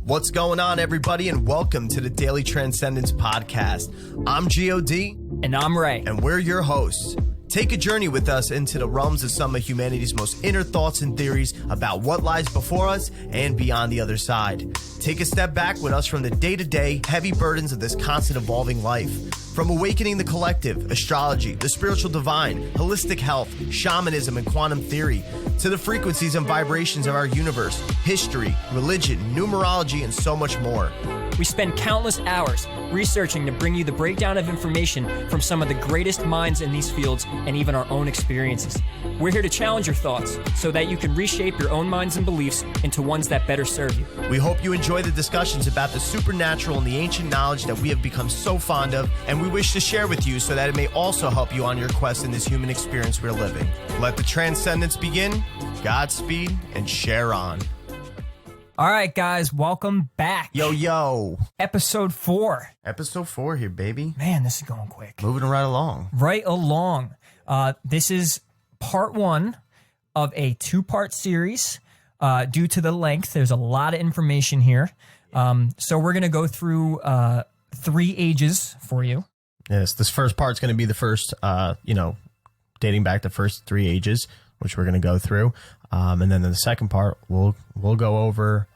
What's going on, everybody, and welcome to the Daily Transcendence podcast. I'm G.O.D. And I'm Ray. And we're your hosts. Take a journey with us into the realms of some of humanity's most inner thoughts and theories about what lies before us and beyond the other side. Take a step back with us from the day-to-day heavy burdens of this constant evolving life. From awakening the collective, astrology, the spiritual divine, holistic health, shamanism, and quantum theory, to the frequencies and vibrations of our universe, history, religion, numerology, and so much more. We spend countless hours researching to bring you the breakdown of information from some of the greatest minds in these fields and even our own experiences. We're here to challenge your thoughts so that you can reshape your own minds and beliefs into ones that better serve you. We hope you enjoy the discussions about the supernatural and the ancient knowledge that we have become so fond of, and we wish to share with you so that it may also help you on your quest in this human experience we're living. Let the transcendence begin. Godspeed and share on. All right, guys, welcome back. Yo. Episode 4. Episode 4 here, baby. Man, this is going quick. Moving right along. Right along. This is part 1 of a 2-part series. Due to the length, there's a lot of information here. So we're going to go through 3 ages for you. Yes, this first part's going to be the first, dating back to first 3 ages, which we're going to go through. And then in the second part, we'll go over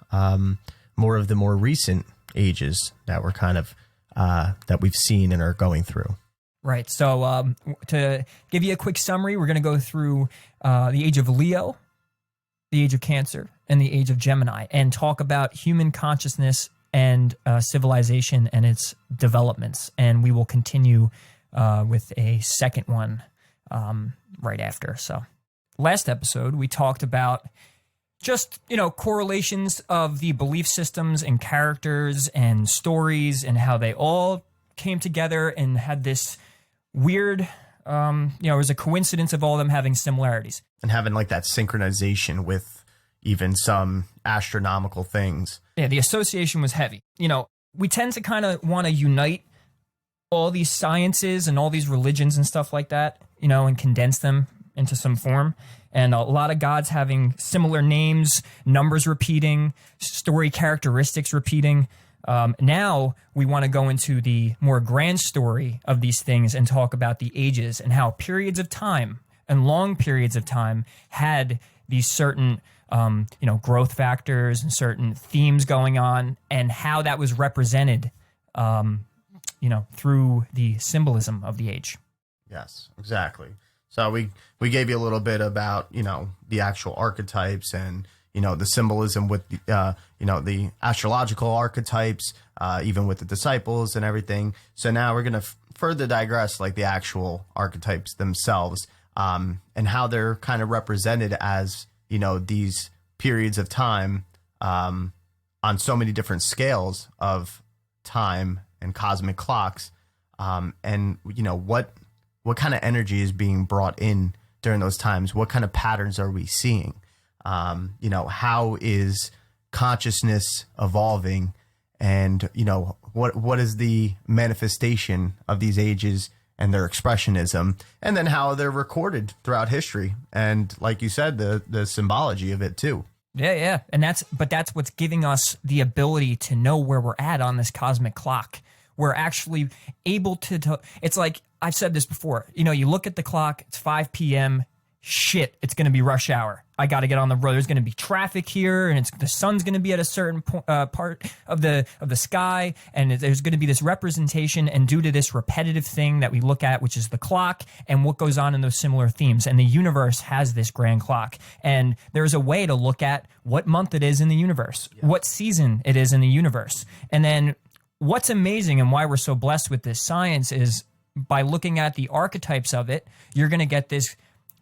more of the more recent ages that we're kind of that we've seen and are going through. Right. So to give you a quick summary, we're going to go through the age of Leo, the age of Cancer, and the age of Gemini, and talk about human consciousness and civilization and its developments. And we will continue with a second one right after. So last episode, we talked about just, correlations of the belief systems and characters and stories and how they all came together and had this weird, it was a coincidence of all of them having similarities. And having like that synchronization with even some astronomical things. Yeah, the association was heavy. We tend to kind of want to unite all these sciences and all these religions and stuff like that, and condense them into some form. And a lot of gods having similar names, numbers repeating, story characteristics repeating. Now we want to go into the more grand story of these things and talk about the ages and how periods of time and long periods of time had these certain growth factors and certain themes going on, and how that was represented, through the symbolism of the age. Yes, exactly. So we gave you a little bit about, the actual archetypes and, the symbolism with, the astrological archetypes, even with the disciples and everything. So now we're going to further digress like the actual archetypes themselves, and how they're kind of represented as, these periods of time on so many different scales of time and cosmic clocks, and, what kind of energy is being brought in during those times? What kind of patterns are we seeing? How is consciousness evolving? And, what is the manifestation of these ages and their expressionism? And then how they're recorded throughout history. And like you said, the symbology of it too. Yeah. And that's what's giving us the ability to know where we're at on this cosmic clock. We're actually able to it's like, I've said this before, you look at the clock, it's 5 p.m. Shit, it's going to be rush hour. I got to get on the road. There's going to be traffic here, and the sun's going to be at a certain part of the sky, and there's going to be this representation. And due to this repetitive thing that we look at, which is the clock, and what goes on in those similar themes, and the universe has this grand clock, and there's a way to look at what month it is in the universe, what season it is in the universe, and then what's amazing and why we're so blessed with this science is by looking at the archetypes of it, you're going to get this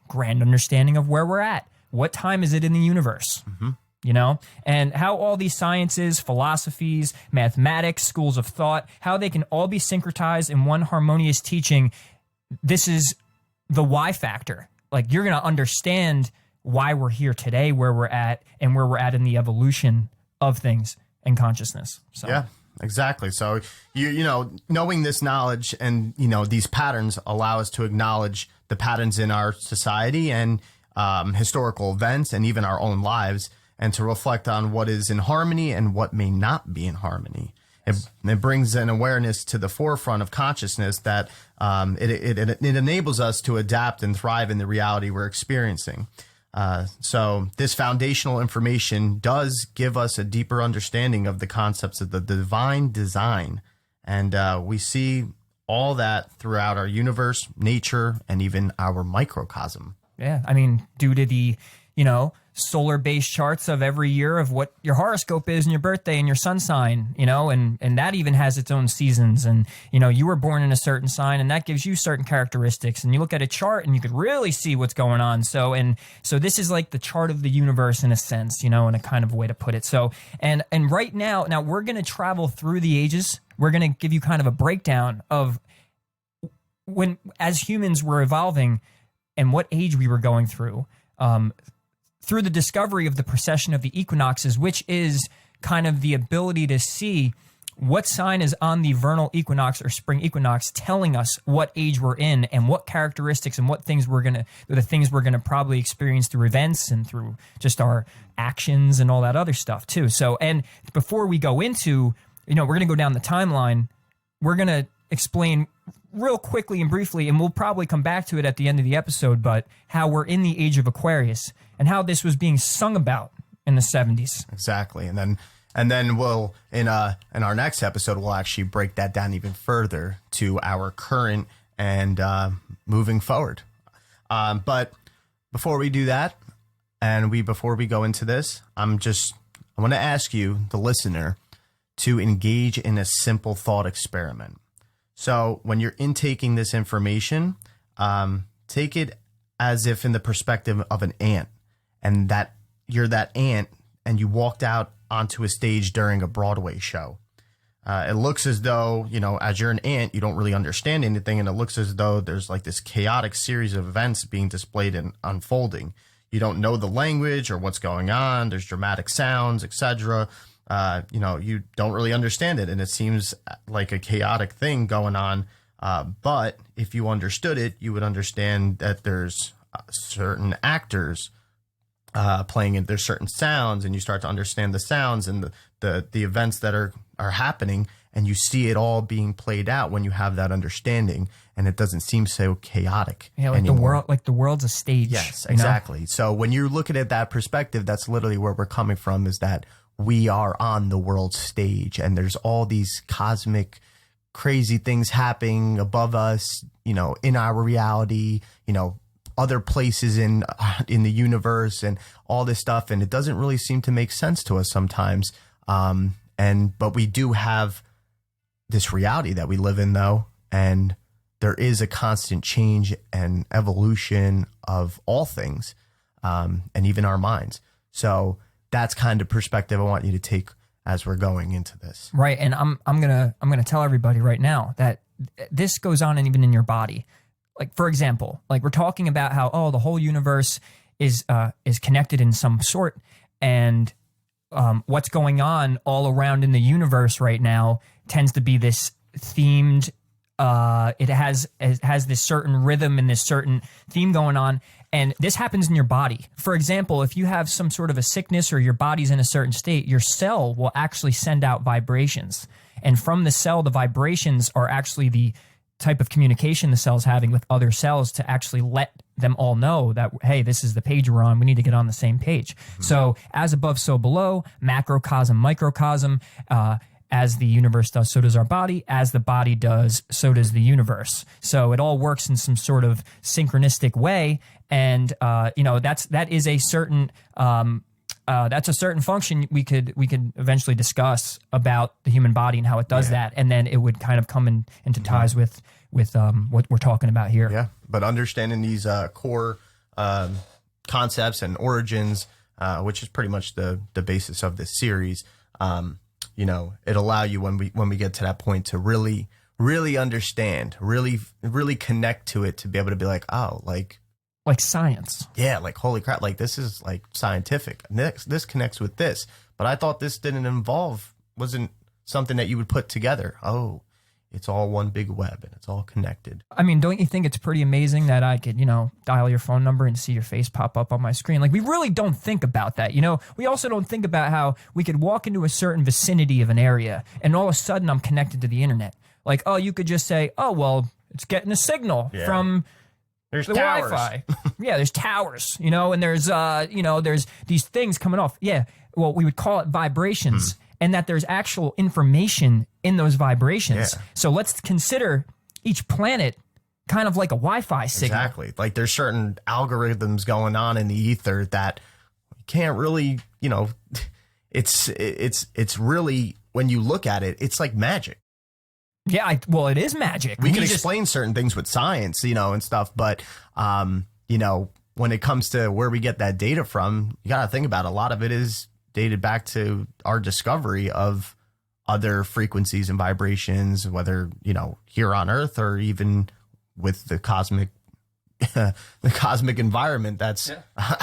grand understanding of where we're at. What time is it in the universe? Mm-hmm. And how all these sciences, philosophies, mathematics, schools of thought, how they can all be syncretized in one harmonious teaching. This is the why factor. Like, you're going to understand why we're here today, where we're at, and where we're at in the evolution of things and consciousness. So. Yeah. Exactly. So, knowing this knowledge and, these patterns allow us to acknowledge the patterns in our society and historical events and even our own lives. and to reflect on what is in harmony and what may not be in harmony. It brings an awareness to the forefront of consciousness that it enables us to adapt and thrive in the reality we're experiencing. So this foundational information does give us a deeper understanding of the concepts of the divine design. And we see all that throughout our universe, nature, and even our microcosm. Yeah. I mean, due to the, solar-based charts of every year of what your horoscope is and your birthday and your sun sign, and that even has its own seasons. And, you were born in a certain sign and that gives you certain characteristics. And you look at a chart and you could really see what's going on. So this is like the chart of the universe in a sense, in a kind of way to put it. So, and right now we're going to travel through the ages. We're going to give you kind of a breakdown of when, as humans, we're evolving and what age we were going through the discovery of the precession of the equinoxes, which is kind of the ability to see what sign is on the vernal equinox or spring equinox, telling us what age we're in and what characteristics and what things we're gonna probably experience through events and through just our actions and all that other stuff too. So, and before we go into, we're gonna go down the timeline. We're gonna explain real quickly and briefly, and we'll probably come back to it at the end of the episode, but how we're in the Age of Aquarius and how this was being sung about in the 70s. Exactly. And then we'll, in our next episode, we'll actually break that down even further to our current and moving forward. But before we do that, and before we go into this, I want to ask you, the listener, to engage in a simple thought experiment. So when you're intaking this information, take it as if in the perspective of an ant, and that you're that ant and you walked out onto a stage during a Broadway show. It looks as though, as you're an ant, you don't really understand anything, and it looks as though there's like this chaotic series of events being displayed and unfolding. You don't know the language or what's going on. There's dramatic sounds, etc. You don't really understand it, and it seems like a chaotic thing going on. But if you understood it, you would understand that there's certain actors playing it. There's certain sounds, and you start to understand the sounds and the events that are happening, and you see it all being played out when you have that understanding, and it doesn't seem so chaotic. Yeah, like anymore. the world's a stage. Yes, exactly. So when you're looking at that perspective, that's literally where we're coming from, is that we are on the world stage, and there's all these cosmic crazy things happening above us, in our reality, other places in the universe and all this stuff. And it doesn't really seem to make sense to us sometimes. But we do have this reality that we live in, though. And there is a constant change and evolution of all things, and even our minds. So that's kind of perspective I want you to take as we're going into this. Right. And I'm gonna tell everybody right now that this goes on even in your body. Like, for example, like we're talking about how, the whole universe is connected in some sort, and what's going on all around in the universe right now tends to be this themed. It has this certain rhythm and this certain theme going on, and this happens in your body. For example, if you have some sort of a sickness or your body's in a certain state, your cell will actually send out vibrations, and from the cell, the vibrations are actually the type of communication the cell's having with other cells to actually let them all know that, hey, this is the page we're on. We need to get on the same page. Mm-hmm. So as above, so below, macrocosm, microcosm, as the universe does, so does our body. As the body does, so does the universe. So it all works in some sort of synchronistic way. And, that is a certain, that's a certain function we could eventually discuss about the human body and how it does that, and then it would kind of come into ties with what we're talking about here. Yeah, but understanding these core concepts and origins, which is pretty much the basis of this series, it allow you when we get to that point to really understand, really connect to it, to be able to be like, oh, like science. Yeah, like, holy crap, like this is like scientific. This connects with this. But I thought this wasn't something that you would put together. Oh, it's all one big web and it's all connected. I mean, don't you think it's pretty amazing that I could, dial your phone number and see your face pop up on my screen? Like, we really don't think about that. We also don't think about how we could walk into a certain vicinity of an area and all of a sudden I'm connected to the internet. Like, oh, you could just say, oh, well, it's getting a signal from there's the towers. Wi-Fi. Yeah, there's towers, and there's these things coming off. Yeah, well, we would call it vibrations. And that there's actual information in those vibrations. Yeah. So let's consider each planet kind of like a Wi-Fi signal. Exactly. Like there's certain algorithms going on in the ether that you can't really, it's really, when you look at it, it's like magic. Yeah, it is magic. We can explain certain things with science, and stuff, but, when it comes to where we get that data from, you got to think about it. A lot of it is dated back to our discovery of other frequencies and vibrations, whether, here on Earth or even with the cosmic environment that's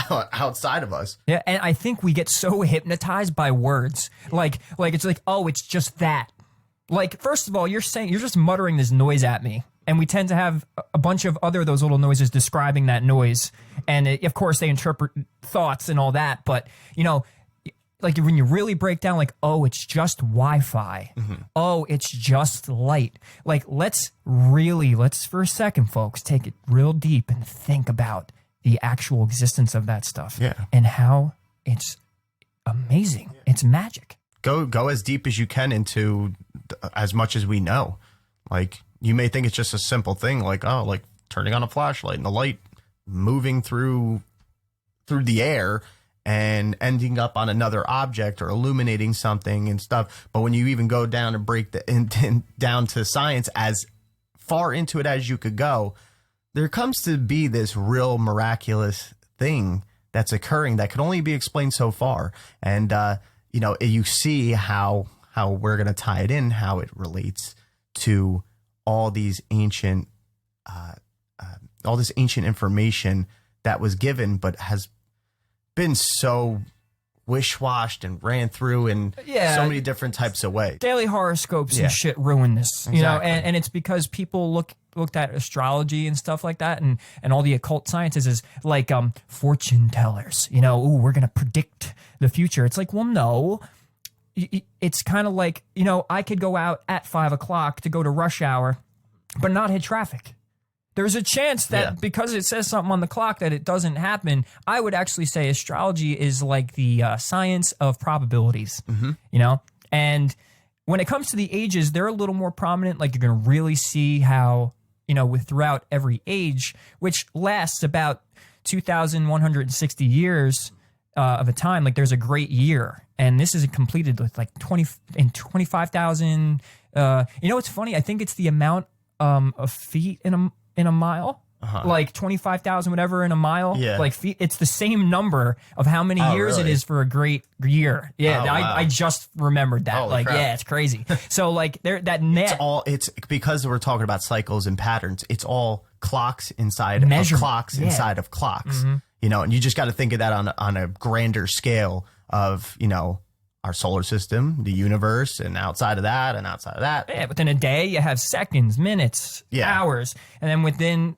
outside of us. Yeah, and I think we get so hypnotized by words. Like it's like, oh, it's just that. Like, first of all, you're just muttering this noise at me. And we tend to have a bunch of other those little noises describing that noise. And of course, they interpret thoughts and all that. But, like when you really break down, like, oh, it's just Wi-Fi. Mm-hmm. Oh, it's just light. Like, let's for a second, folks, take it real deep and think about the actual existence of that stuff. Yeah. And how it's amazing. Yeah. It's magic. Go as deep as you can into as much as we know. Like, you may think it's just a simple thing, like, oh, like turning on a flashlight and the light moving through the air and ending up on another object or illuminating something and stuff. But when you even go down and break down to science, as far into it as you could go, there comes to be this real miraculous thing that's occurring that can only be explained so far. And, you see how we're going to tie it in, how it relates to all these ancient, all this ancient information that was given, but has been so wish-washed and ran through in so many different types of ways. Daily horoscopes and shit ruin this, Exactly. and it's because people looked at astrology and stuff like that, and all the occult sciences as like fortune tellers. Ooh, we're gonna predict the future. It's like, well, no. It's kind of like, I could go out at 5 o'clock to go to rush hour, but not hit traffic. There's a chance that because it says something on the clock that it doesn't happen. I would actually say astrology is like the science of probabilities, and when it comes to the ages, they're a little more prominent. Like, you're going to really see how, with throughout every age, which lasts about 2,160 years of a time, like there's a great year. And this is completed with like 25,000. It's funny. I think it's the amount of feet in a mile, like 25,000, whatever in a mile, like feet. It's the same number of how many years it is for a great year. Yeah. Wow. I just remembered that. Holy crap. Yeah, it's crazy. So like that net. It's because we're talking about cycles and patterns. It's all clocks inside of clocks inside of clocks, and you just got to think of that on a grander scale of, our solar system, the universe, and outside of that, and outside of that. Yeah, within a day, you have seconds, minutes, hours. And then within,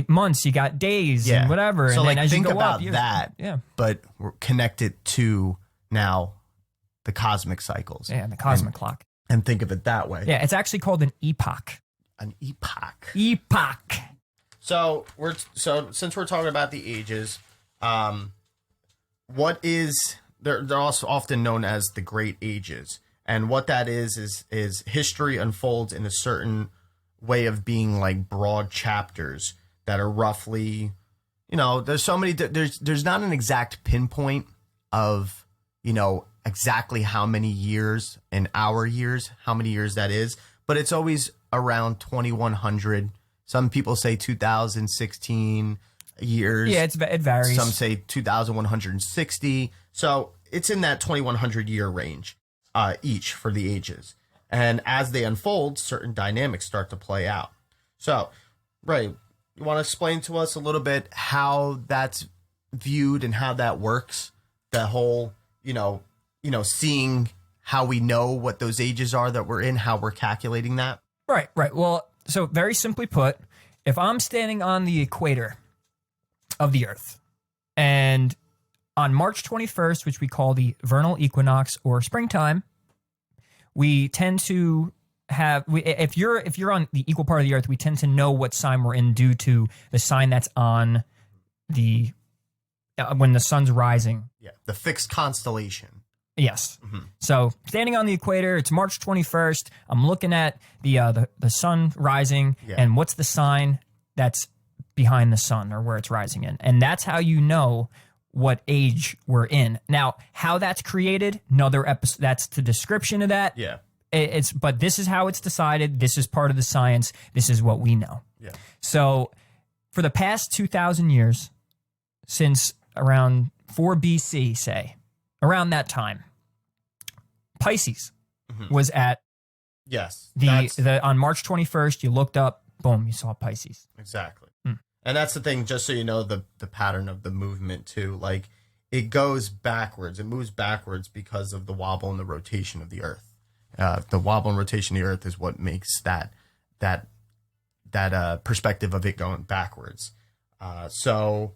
months, you got days and whatever. So, and then as think you go about up, that, but connect it to now the cosmic cycles. Yeah, the cosmic clock. And think of it that way. Yeah, it's actually called an epoch. An epoch. Epoch. So since we're talking about the ages, what is... They're also often known as the Great Ages. And what that is history unfolds in a certain way of being, like broad chapters that are roughly, there's so many, there's not an exact pinpoint of, exactly how many years in our years, how many years that is, but it's always around 2100. Some people say 2016 years. Yeah, it varies. Some say 2,160. So it's in that 2,100 year range, each for the ages. And as they unfold, certain dynamics start to play out. So, Ray, you want to explain to us a little bit how that's viewed and how that works? The whole, seeing how we know what those ages are that we're in, how we're calculating that? Right. Well, so very simply put, if I'm standing on the equator of the Earth, and on March 21st, which we call the vernal equinox or springtime, we tend to have, if you're on the equal part of the Earth, we tend to know what sign we're in due to the sign that's on the when the sun's rising. Yeah, the fixed constellation. Yes. So standing on the equator, it's March 21st. I'm looking at the sun rising, and what's the sign that's behind the sun or where it's rising in, and that's how you know what age we're in. Now, how that's created, another episode. That's the description of that. Yeah. But this is how it's decided. This is part of the science. This is what we know. Yeah. So, for the past 2,000 years, since around 4 BC, say, around that time, Pisces was at on March 21st. You looked up, boom, you saw Pisces. Exactly. And that's the thing, just so you know, the pattern of the movement too. Like, it goes backwards. It moves backwards because of the wobble and the rotation of the Earth. The wobble and rotation of the Earth is what makes that perspective of it going backwards. So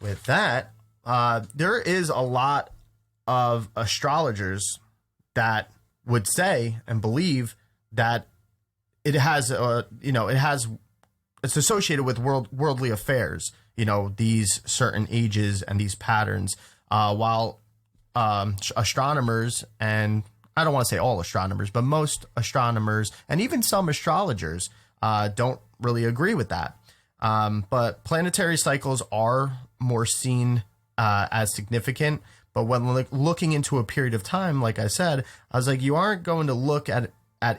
with that, there is a lot of astrologers that would say and believe that it has, it's associated with worldly affairs, these certain ages and these patterns, while astronomers, and I don't want to say all astronomers, but most astronomers and even some astrologers don't really agree with that. But planetary cycles are more seen as significant. But when looking into a period of time, like I said, I was like, you aren't going to look at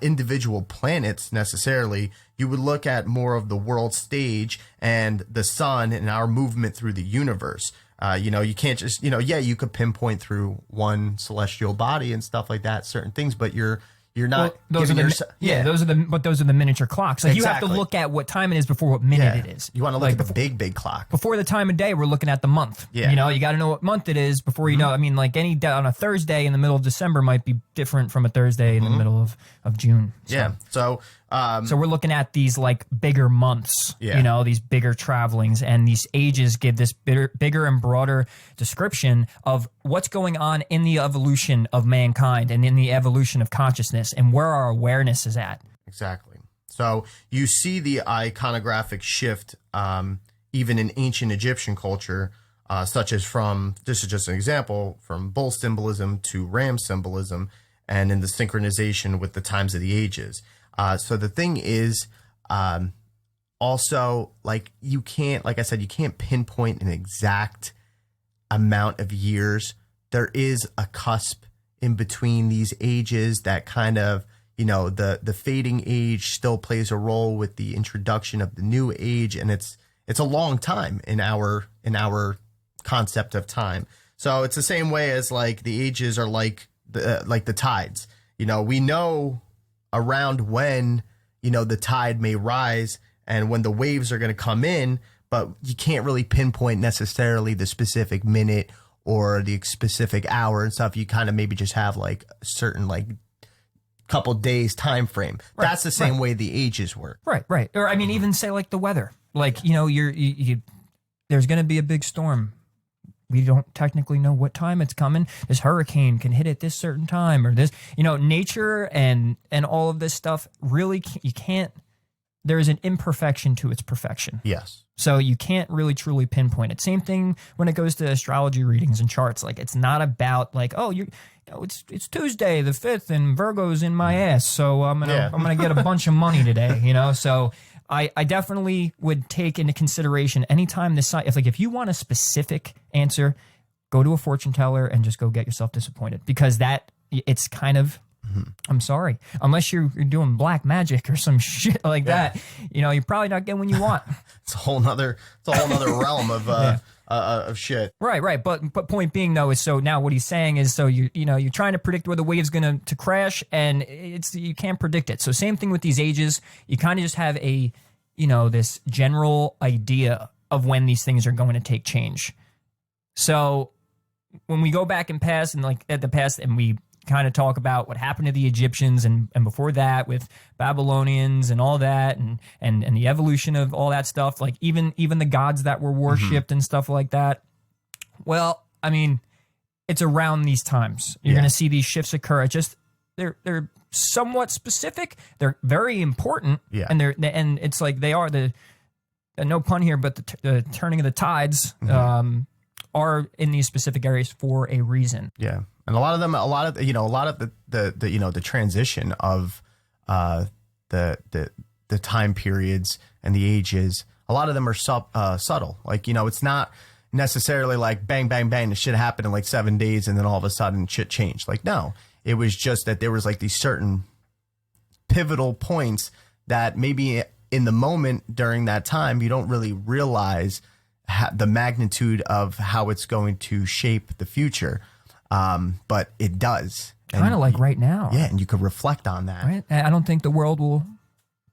individual planets necessarily. You would look at more of the world stage and the sun and our movement through the universe. You can't just, you could pinpoint through one celestial body and stuff like that, certain things, but you're not. Those are the miniature clocks. Like, you have to look at what time it is before what minute it is. You want to look at the big clock. Before the time of day, we're looking at the month. Yeah. You got to know what month it is before you know. I mean, like any on a Thursday in the middle of December might be different from a Thursday in the middle of June. So. Yeah. So we're looking at these like bigger months, these bigger travelings, and these ages give this bigger and broader description of what's going on in the evolution of mankind and in the evolution of consciousness and where our awareness is at. Exactly. So you see the iconographic shift even in ancient Egyptian culture, such as this is just an example, from bull symbolism to ram symbolism, and in the synchronization with the times of the ages. So the thing is, also, like, you can't pinpoint an exact amount of years. There is a cusp in between these ages that kind of, the fading age still plays a role with the introduction of the new age, and it's a long time in our concept of time. So it's the same way as like the ages are like the tides. We know around when, the tide may rise and when the waves are going to come in, but you can't really pinpoint necessarily the specific minute or the specific hour and stuff. You kind of maybe just have like a certain like couple days time frame. Right, that's the same way the ages work. Right. Or I mean, even say like the weather, like, there's going to be a big storm. We don't technically know what time it's coming. This hurricane can hit at this certain time, or this, nature and all of this stuff really, you can't, there is an imperfection to its perfection. Yes. So you can't really truly pinpoint it. Same thing when it goes to astrology readings and charts. Like, it's not about like, it's Tuesday the 5th and Virgo's in my ass, so I'm gonna get a bunch of money today. So I definitely would take into consideration anytime if you want a specific answer, go to a fortune teller and just go get yourself disappointed, because it's kind of, I'm sorry, unless you're doing black magic or some shit like that, you're probably not getting what you want. It's a whole nother realm of shit. Right. But point being though is, so now what he's saying is, so you're trying to predict where the wave's going to crash, and you can't predict it. So same thing with these ages. You kind of just have a, this general idea of when these things are going to take change. So when we go back in past and like at the past, and we kind of talk about what happened to the Egyptians and before that with Babylonians and all that and the evolution of all that stuff, like even the gods that were worshipped and stuff like that. Well, I mean, it's around these times. You're going to see these shifts occur. It just they're somewhat specific. They're very important. Yeah. And it's like they are the no pun here, but the turning of the tides are in these specific areas for a reason. Yeah. And a lot of the transition of the time periods and the ages, a lot of them are subtle. Like, it's not necessarily like bang, bang, bang, the shit happened in like 7 days and then all of a sudden shit changed. Like, no, it was just that there was like these certain pivotal points that maybe in the moment during that time, you don't really realize the magnitude of how it's going to shape the future. But it does. Kind of like right now. Yeah, and you could reflect on that. Right? I don't think the world will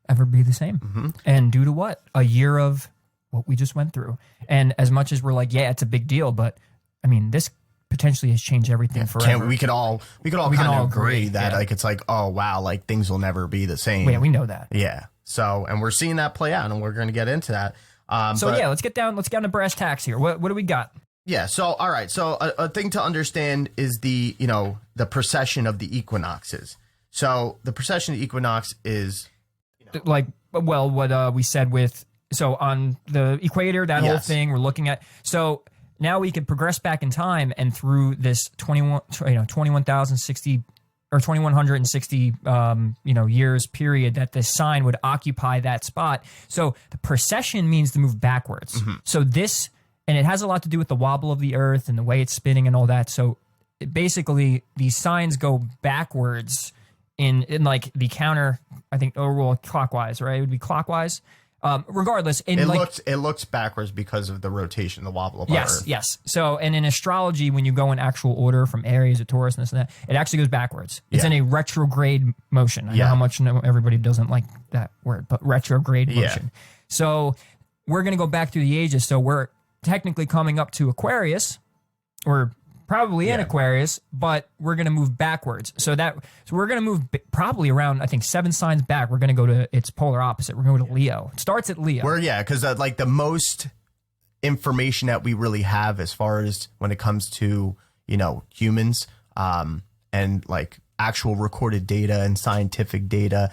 ever be the same. And due to what? A year of what we just went through. And as much as we're like, yeah, it's a big deal, but I mean, this potentially has changed everything forever. We could all kind of agree that like it's like, oh wow, like things will never be the same. Yeah, we know that. Yeah. So, and we're seeing that play out, and we're going to get into that. Let's get down to brass tacks here. What do we got? Yeah. So, all right. So a thing to understand is the precession of the equinoxes. So the precession of the equinox is what we said with, so on the equator, that whole thing we're looking at. So now we could progress back in time and through this 21,060 or 2160 years period that this sign would occupy that spot. So the precession means to move backwards. So this, and it has a lot to do with the wobble of the earth and the way it's spinning and all that. So basically these signs go backwards in like the counter, I think, clockwise, right? It would be clockwise. Regardless, it looks backwards because of the rotation, the wobble of our Earth. Yes. So, and in astrology, when you go in actual order from Aries to Taurus and this and that, it actually goes backwards. It's in a retrograde motion. I know how much everybody doesn't like that word, but retrograde motion. So we're going to go back through the ages. So we're technically coming up to Aquarius. We're probably in Aquarius, but we're going to move backwards. So we're going to move probably around, I think, 7 signs back. We're going to go to its polar opposite. We're going to go to Leo. It starts at Leo. Because like the most information that we really have as far as when it comes to, humans and like actual recorded data and scientific data,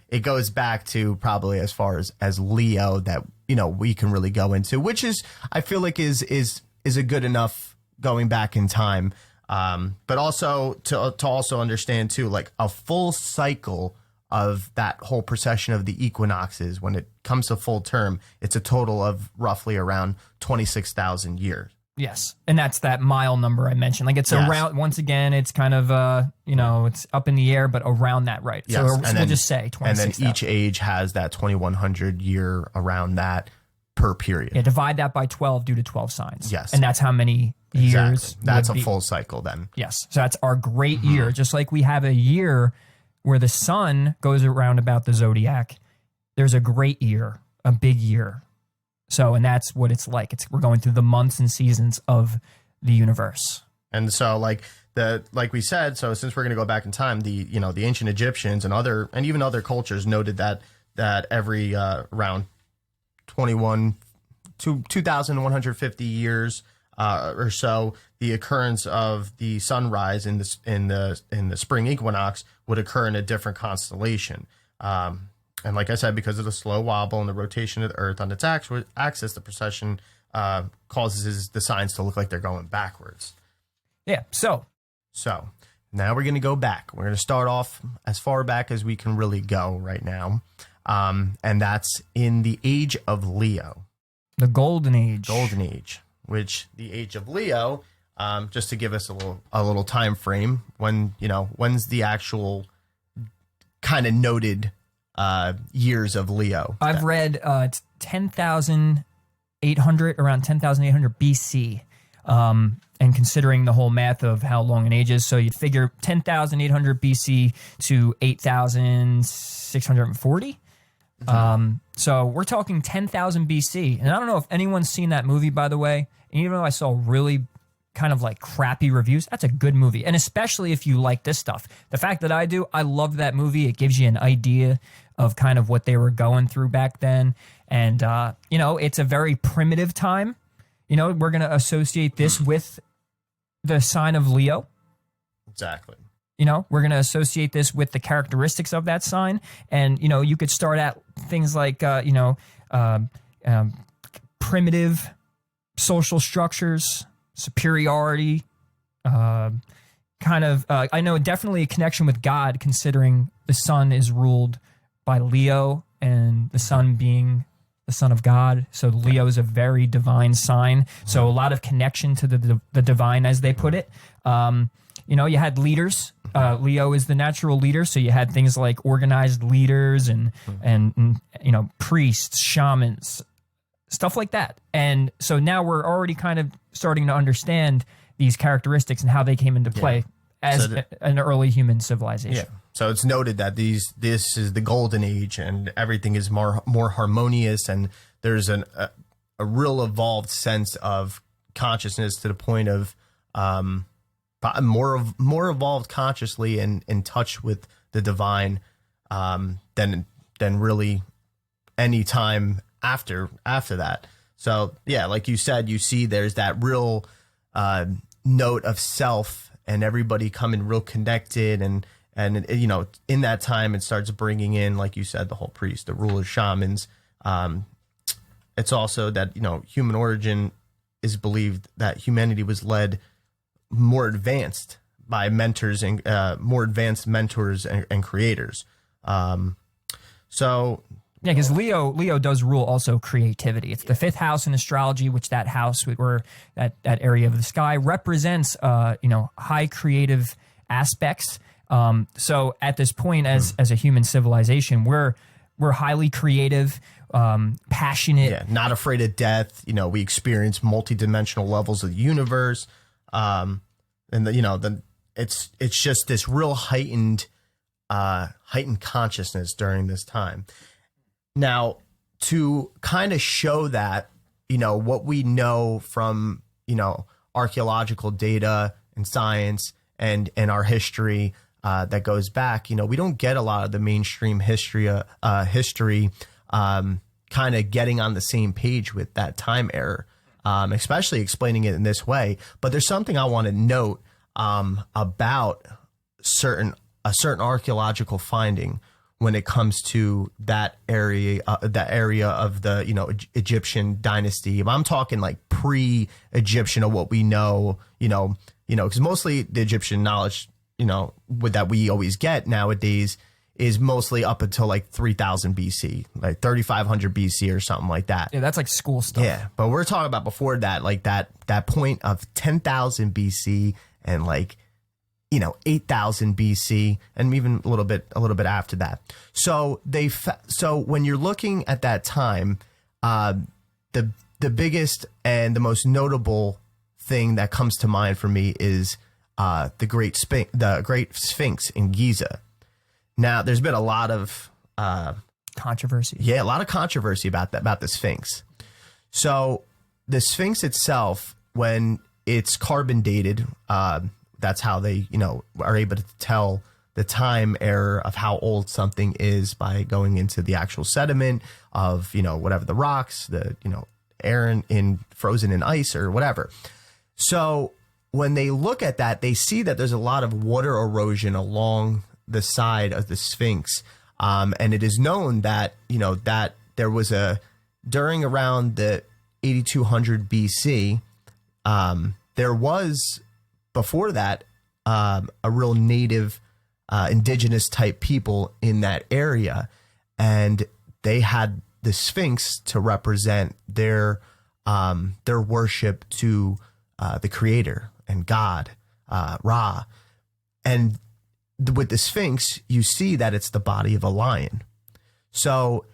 it goes back to probably as far as Leo that, we can really go into, which is, I feel like is a good enough going back in time, but also to also understand too, like a full cycle of that whole precession of the equinoxes. When it comes to full term, it's a total of roughly around 26,000 years. Yes, and that's that mile number I mentioned. Like it's around. Once again, it's kind of it's up in the air, but around that, right? Yes. So we'll just say 26,000. And then each age has that 2,100 year around that per period. Yeah, divide that by 12 due to 12 signs. Yes, and that's how many years. Exactly. That's a full cycle then. Yes. So that's our great year. Just like we have a year where the sun goes around about the zodiac, there's a great year, a big year. So, and that's what it's like. We're going through the months and seasons of the universe. And so like we said, so since we're going to go back in time, the ancient Egyptians and even other cultures noted that every around 2,150 years or so, the occurrence of the sunrise in the spring equinox would occur in a different constellation. And like I said, because of the slow wobble and the rotation of the Earth on its axis, the precession causes the signs to look like they're going backwards. Yeah. So now we're going to go back. We're going to start off as far back as we can really go right now. And that's in the age of Leo. The golden age. Which the age of Leo, just to give us a little time frame, when's the actual kind of noted years of Leo? I've read it's 10,800, around 10,800 BC. And considering the whole math of how long an age is, so you'd figure 10,800 BC to 8,640. So we're talking 10,000 BC. And I don't know if anyone's seen that movie, by the way. And even though I saw really kind of like crappy reviews, that's a good movie. And especially if you like this stuff. The fact that I do, I love that movie. It gives you an idea of kind of what they were going through back then. And, you know, it's a very primitive time. You know, we're going to associate this with the sign of Leo. Exactly. You know, we're going to associate this with the characteristics of that sign. And, you know, you could start at things like, you know, primitive social structures, superiority, kind of, I know definitely a connection with God, considering the sun is ruled by Leo and the sun being the son of God. So Leo is a very divine sign. So a lot of connection to the divine, as they put it. You know, you had leaders. Leo is the natural leader. So you had things like organized leaders and you know, priests, shamans, stuff like that. And so now we're already kind of starting to understand these characteristics and how they came into play as an early human civilization. Yeah. So it's noted that this is the golden age, and everything is more harmonious, and there's a real evolved sense of consciousness to the point of more evolved consciously and in touch with the divine than really any time after that. So yeah, like you said, you see there's that real note of self, and everybody coming real connected, and you know, in that time it starts bringing in, like you said, the whole priest, the rulers, shamans. It's also that, you know, human origin is believed that humanity was led more advanced by mentors and more advanced mentors and creators. So yeah, because Leo does rule also creativity. It's the fifth house in astrology, which that house or that area of the sky represents, you know, high creative aspects. So at this point, as a human civilization, we're highly creative, passionate. Yeah, not afraid of death. You know, we experience multidimensional levels of the universe, and it's just this real heightened consciousness during this time. Now, to kind of show that, you know, what we know from, you know, archaeological data and science and our history that goes back, you know, we don't get a lot of the mainstream history kind of getting on the same page with that time era, especially explaining it in this way. But there's something I want to note about a certain archaeological finding when it comes to that area of the, you know, Egyptian dynasty. I'm talking like pre-Egyptian of what we know, you know, because mostly the Egyptian knowledge, you know, that we always get nowadays is mostly up until like 3000 BC, like 3500 BC or something like that. Yeah, that's like school stuff. Yeah, but we're talking about before that, like that point of 10,000 BC and like, you know, 8000 BC and even a little bit after that. So so when you're looking at that time, the biggest and the most notable thing that comes to mind for me is the Great Sphinx in Giza. Now, there's been a lot of controversy. Yeah, a lot of controversy about the Sphinx. So the Sphinx itself, when it's carbon dated, that's how they, you know, are able to tell the time error of how old something is by going into the actual sediment of, you know, whatever the rocks, the, you know, air frozen in ice or whatever. So when they look at that, they see that there's a lot of water erosion along the side of the Sphinx. And it is known that, you know, that there was during around the 8200 BC, there was, before that, a real native, indigenous type people in that area. And they had the Sphinx to represent their worship to the creator and God, Ra. And with the Sphinx, you see that it's the body of a lion. So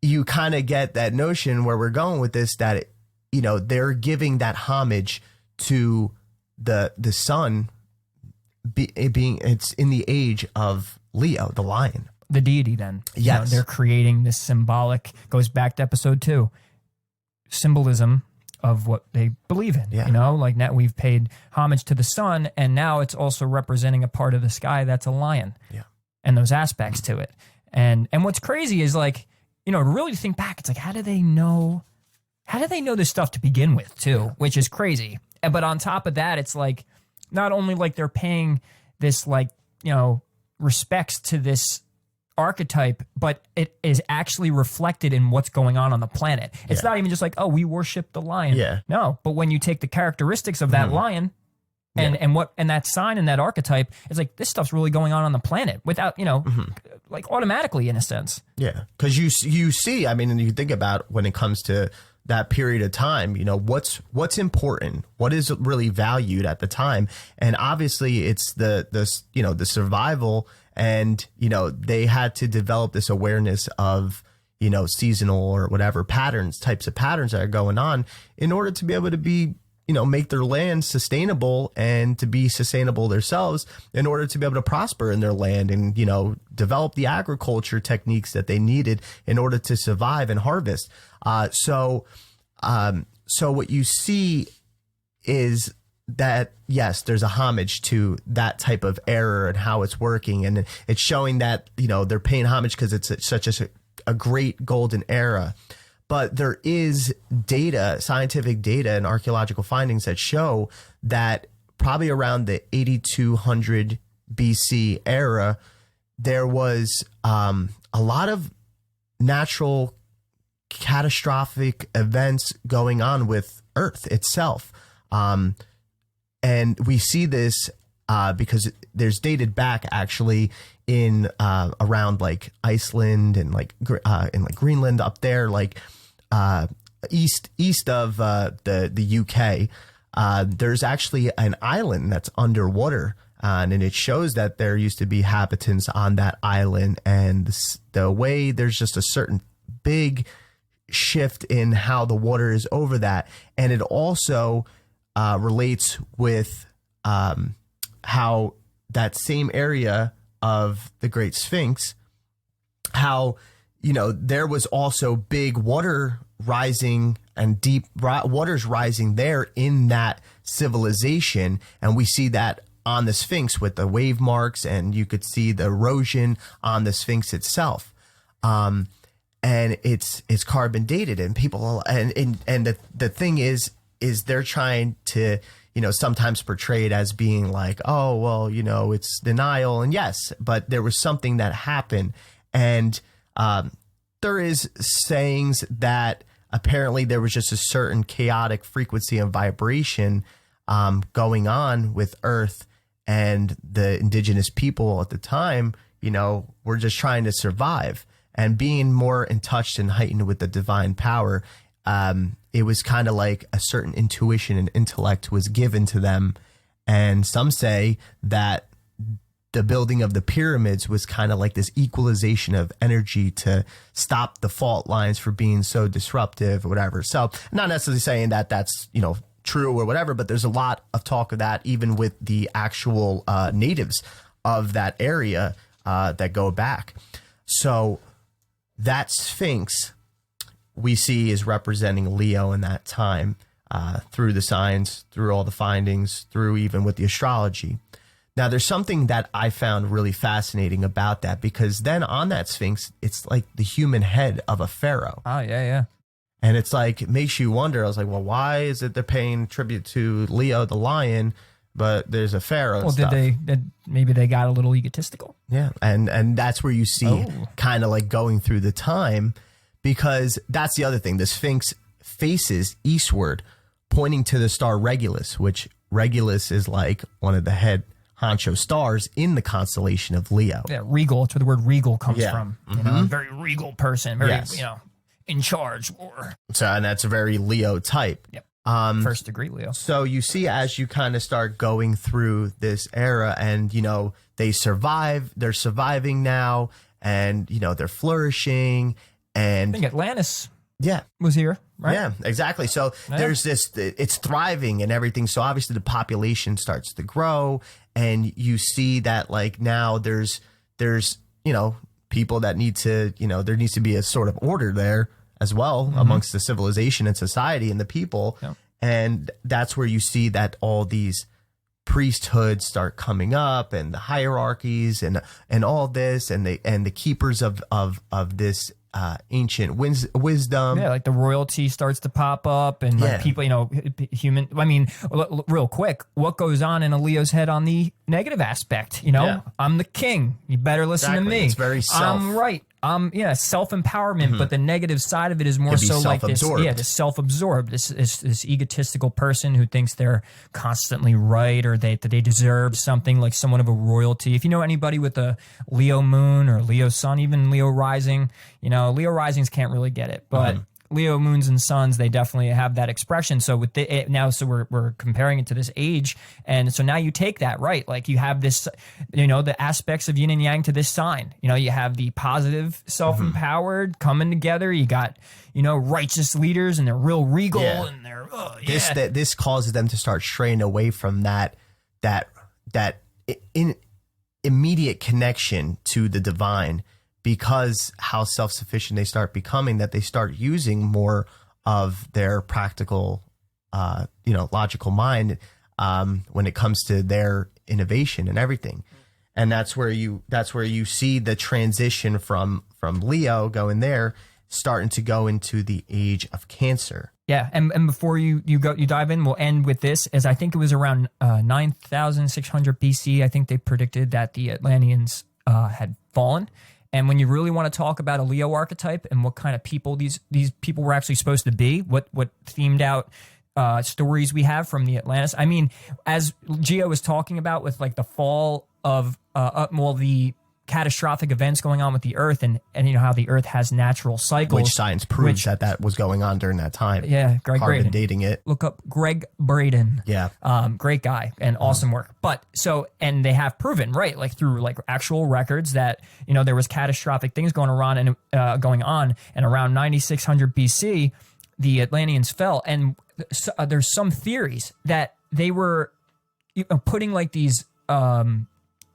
you kind of get that notion where we're going with this, that, you know, they're giving that homage to the sun being it's in the age of Leo, the lion. The deity then. Yes. You know, they're creating this symbolic, goes back to episode 2, symbolism of what they believe in. Yeah. You know, like now we've paid homage to the sun, and now it's also representing a part of the sky that's a lion. Yeah. And those aspects to it. And what's crazy is like, you know, really to think back, it's like, how do they know this stuff to begin with too, which is crazy. But on top of that, it's like, not only like they're paying this like, you know, respects to this archetype, but it is actually reflected in what's going on the planet. It's not even just like, oh, we worship the lion. Yeah. No, but when you take the characteristics of that lion and that sign and that archetype, it's like this stuff's really going on the planet without, you know, like automatically in a sense. Yeah, because you see, I mean, and you think about when it comes to that period of time, you know, what's important, what is really valued at the time, and obviously it's the you know, the survival, and you know, they had to develop this awareness of, you know, seasonal or whatever types of patterns that are going on in order to be able to be, you know, make their land sustainable and to be sustainable themselves in order to be able to prosper in their land and, you know, develop the agriculture techniques that they needed in order to survive and harvest. So what you see is that, yes, there's a homage to that type of error and how it's working. And it's showing that, you know, they're paying homage because it's such a great golden era. But there is data, scientific data and archaeological findings that show that probably around the 8200 BC era, there was a lot of natural catastrophic events going on with Earth itself. And we see this because there's dated back actually in around like Iceland and like in like Greenland up there, like east of the UK. There's actually an island that's underwater, and it shows that there used to be inhabitants on that island, and the way there's just a certain big shift in how the water is over that, and it also relates with how that same area of the Great Sphinx, how, you know, there was also big water rising and deep waters rising there in that civilization. And we see that on the Sphinx with the wave marks, and you could see the erosion on the Sphinx itself. And it's carbon dated, and people, and the thing is they're trying to, you know, sometimes portray it as being like, oh, well, you know, it's denial. And yes, but there was something that happened. And there is sayings that apparently there was just a certain chaotic frequency and vibration going on with Earth, and the indigenous people at the time, you know, were just trying to survive and being more in touch and heightened with the divine power. It was kind of like a certain intuition and intellect was given to them. And some say that the building of the pyramids was kind of like this equalization of energy to stop the fault lines for being so disruptive or whatever. So not necessarily saying that that's, you know, true or whatever, but there's a lot of talk of that even with the actual natives of that area that go back. So that Sphinx we see is representing Leo in that time, through the signs, through all the findings, through even with the astrology. Now, there's something that I found really fascinating about that, because then on that Sphinx, it's like the human head of a pharaoh. Oh, yeah. And it's like, it makes you wonder. I was like, well, why is it they're paying tribute to Leo the lion, but there's a pharaoh? Well, maybe they got a little egotistical? Yeah, and that's where you see kind of like going through the time. Because that's the other thing. The Sphinx faces eastward, pointing to the star Regulus, which Regulus is like one of the head honcho stars in the constellation of Leo. Yeah, regal. That's where the word regal comes from. You know, a very regal person, very, you know, in charge. So, and that's a very Leo type. Yep. First degree Leo. So you see, as you kind of start going through this era, and, you know, they're surviving now, and, you know, they're flourishing. And I think Atlantis Yeah. Was here, right? Yeah, exactly. So there's this, it's thriving and everything. So obviously the population starts to grow, and you see that like now there's, you know, people that need to, you know, there needs to be a sort of order there as well amongst the civilization and society and the people. And that's where you see that all these priesthoods start coming up, and the hierarchies, and all this, and the keepers of this ancient wisdom. Yeah, like the royalty starts to pop up, and like people, human. I mean, real quick, what goes on in a Leo's head on the negative aspect? I'm the king. You better listen to me. It's very I'm right. Self-empowerment, but the negative side of it is more so like this, this self-absorbed, this egotistical person who thinks they're constantly right, or that they deserve something, like somewhat of a royalty. If you know anybody with a Leo moon or Leo sun, even Leo rising, Leo risings can't really get it, but Leo moons and suns, they definitely have that expression. So with we're comparing it to this age, and so now you take that, right? Like you have this, the aspects of yin and yang to this sign. You have the positive, self-empowered coming together. You got righteous leaders, and they're real regal, and they're this causes them to start straying away from that immediate connection to the divine. Because how self-sufficient they start becoming, that they start using more of their practical, logical mind when it comes to their innovation and everything. And that's where you see the transition from Leo going there, starting to go into the age of Cancer. Yeah, and before you dive in, we'll end with this, as I think it was around 9,600 BC. I think they predicted that the Atlanteans had fallen. And when you really want to talk about a Leo archetype and what kind of people these people were actually supposed to be, what themed out stories we have from the Atlantis. I mean, as Gio was talking about with like the fall of the catastrophic events going on with the Earth, and how the Earth has natural cycles. Which science proves that was going on during that time. Yeah, Greg Carbon Braden. dating it. Look up Greg Braden. Yeah. Great guy and awesome work. But and they have proven, right, like through like actual records that, there was catastrophic things going on and around 9600 BC, the Atlanteans fell. And there's some theories that they were putting like these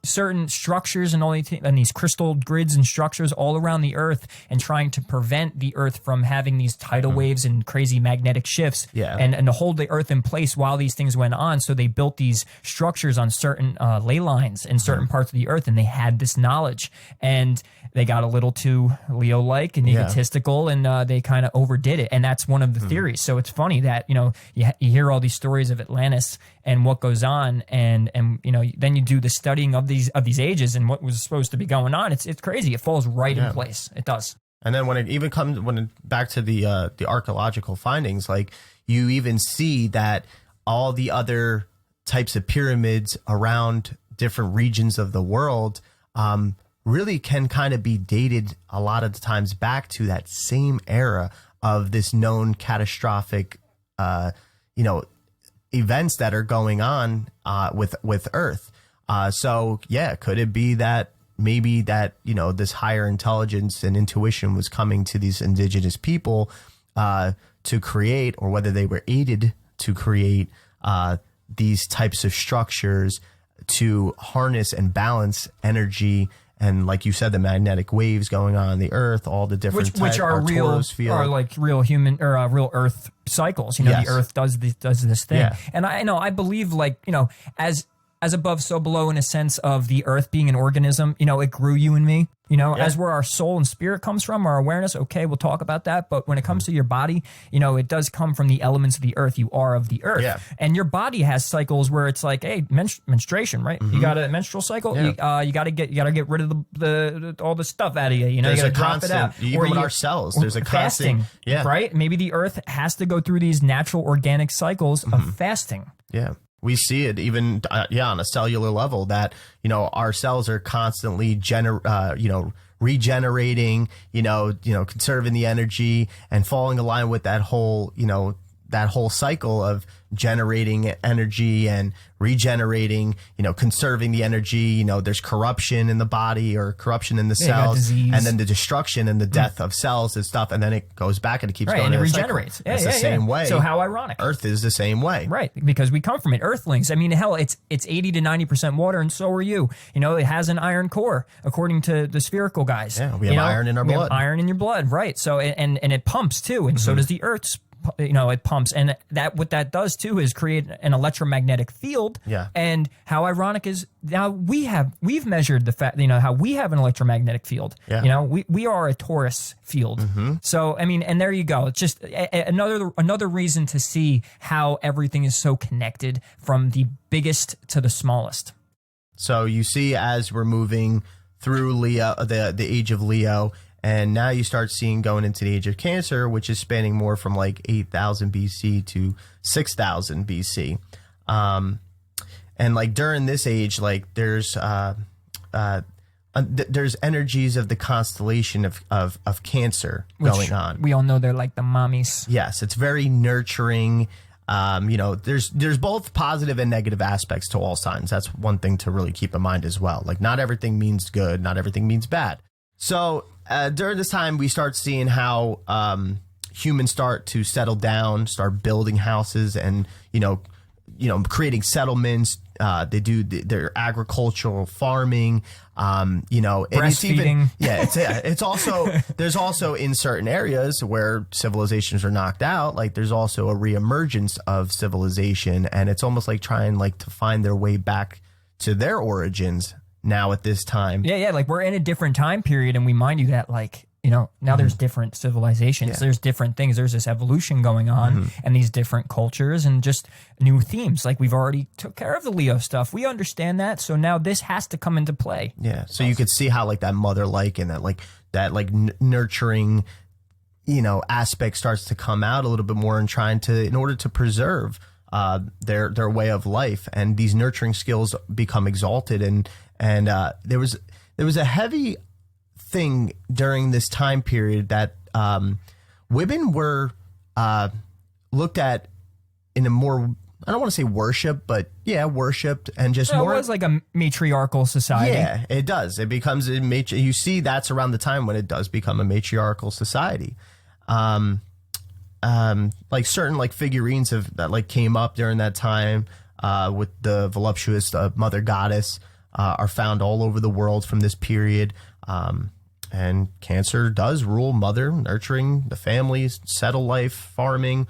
certain structures and these crystal grids and structures all around the Earth, and trying to prevent the Earth from having these tidal waves and crazy magnetic shifts, and to hold the Earth in place while these things went on. So they built these structures on certain ley lines in certain parts of the Earth, and they had this knowledge, and they got a little too Leo-like and egotistical, and they kind of overdid it. And that's one of the theories. So it's funny that, you hear all these stories of Atlantis and what goes on, and then you do the studying of these ages and what was supposed to be going on. It's crazy. It falls right in place. It does. And then when it comes back to the archaeological findings, like you even see that all the other types of pyramids around different regions of the world really can kind of be dated a lot of the times back to that same era of this known catastrophic, events that are going on with Earth. Could it be that maybe that, this higher intelligence and intuition was coming to these indigenous people to create, or whether they were aided to create these types of structures to harness and balance energy, and like you said, the magnetic waves going on the Earth, all the different which are real, are like real human or real Earth cycles. The Earth does this thing, and I believe, like, as above, so below, in a sense of the Earth being an organism. It grew you and me. As where our soul and spirit comes from, our awareness. Okay, we'll talk about that. But when it comes to your body, it does come from the elements of the Earth. You are of the Earth, and your body has cycles where it's like, hey, menstruation, right? You got a menstrual cycle. You got to get rid of the all the stuff out of you. You got to drop it out. Even with our cells, there's a fasting, right? Maybe the Earth has to go through these natural organic cycles of fasting. Yeah. We see it even, on a cellular level, that, our cells are constantly regenerating, conserving the energy and falling in line with that whole cycle of generating energy and regenerating, conserving the energy. There's corruption in the body, or corruption in the cells, and then the destruction and the death of cells and stuff, and then it goes back and it keeps going. And it regenerates. It's the same way. So how ironic. Earth is the same way. Right, because we come from it. Earthlings. I mean, hell, it's 80 to 90% water, and so are you. It has an iron core, according to the spherical guys. Yeah, we have iron in our blood. Have iron in your blood, right. So, and it pumps too, and so does the Earth's it pumps, and that what that does too is create an electromagnetic field. Yeah. And how ironic is now we've measured the fact, how we have an electromagnetic field. Yeah. We are a Taurus field. So I mean, and there you go. It's just another reason to see how everything is so connected from the biggest to the smallest. So you see, as we're moving through Leo, the age of Leo, and now you start seeing going into the age of Cancer, which is spanning more from like 8,000 BC to 6,000 BC. And like during this age, like there's energies of the constellation of Cancer going on. We all know they're like the mommies. Yes, it's very nurturing. There's both positive and negative aspects to all signs. That's one thing to really keep in mind as well. Like, not everything means good, not everything means bad. So during this time, we start seeing how humans start to settle down, start building houses, and creating settlements. They do their agricultural farming. Breastfeeding. It's also, there's also in certain areas where civilizations are knocked out, like there's also a reemergence of civilization, and it's almost like trying like to find their way back to their origins now at this time. Yeah, like we're in a different time period, and we mind you that like, now there's different civilizations, there's different things, there's this evolution going on, and these different cultures and just new themes. Like we've already took care of the Leo stuff. We understand that. So now this has to come into play. Yeah. So you could see how like that mother-like and that nurturing, aspect starts to come out a little bit more, and in order to preserve their way of life, and these nurturing skills become exalted. And there was a heavy thing during this time period that women were looked at in a more, I don't want to say worship, but worshipped, and just more. It was like a matriarchal society. Yeah, it does. It becomes you see, that's around the time when it does become a matriarchal society. Like certain like figurines that came up during that time with the voluptuous mother goddess are found all over the world from this period. And Cancer does rule mother, nurturing the families, settle life, farming,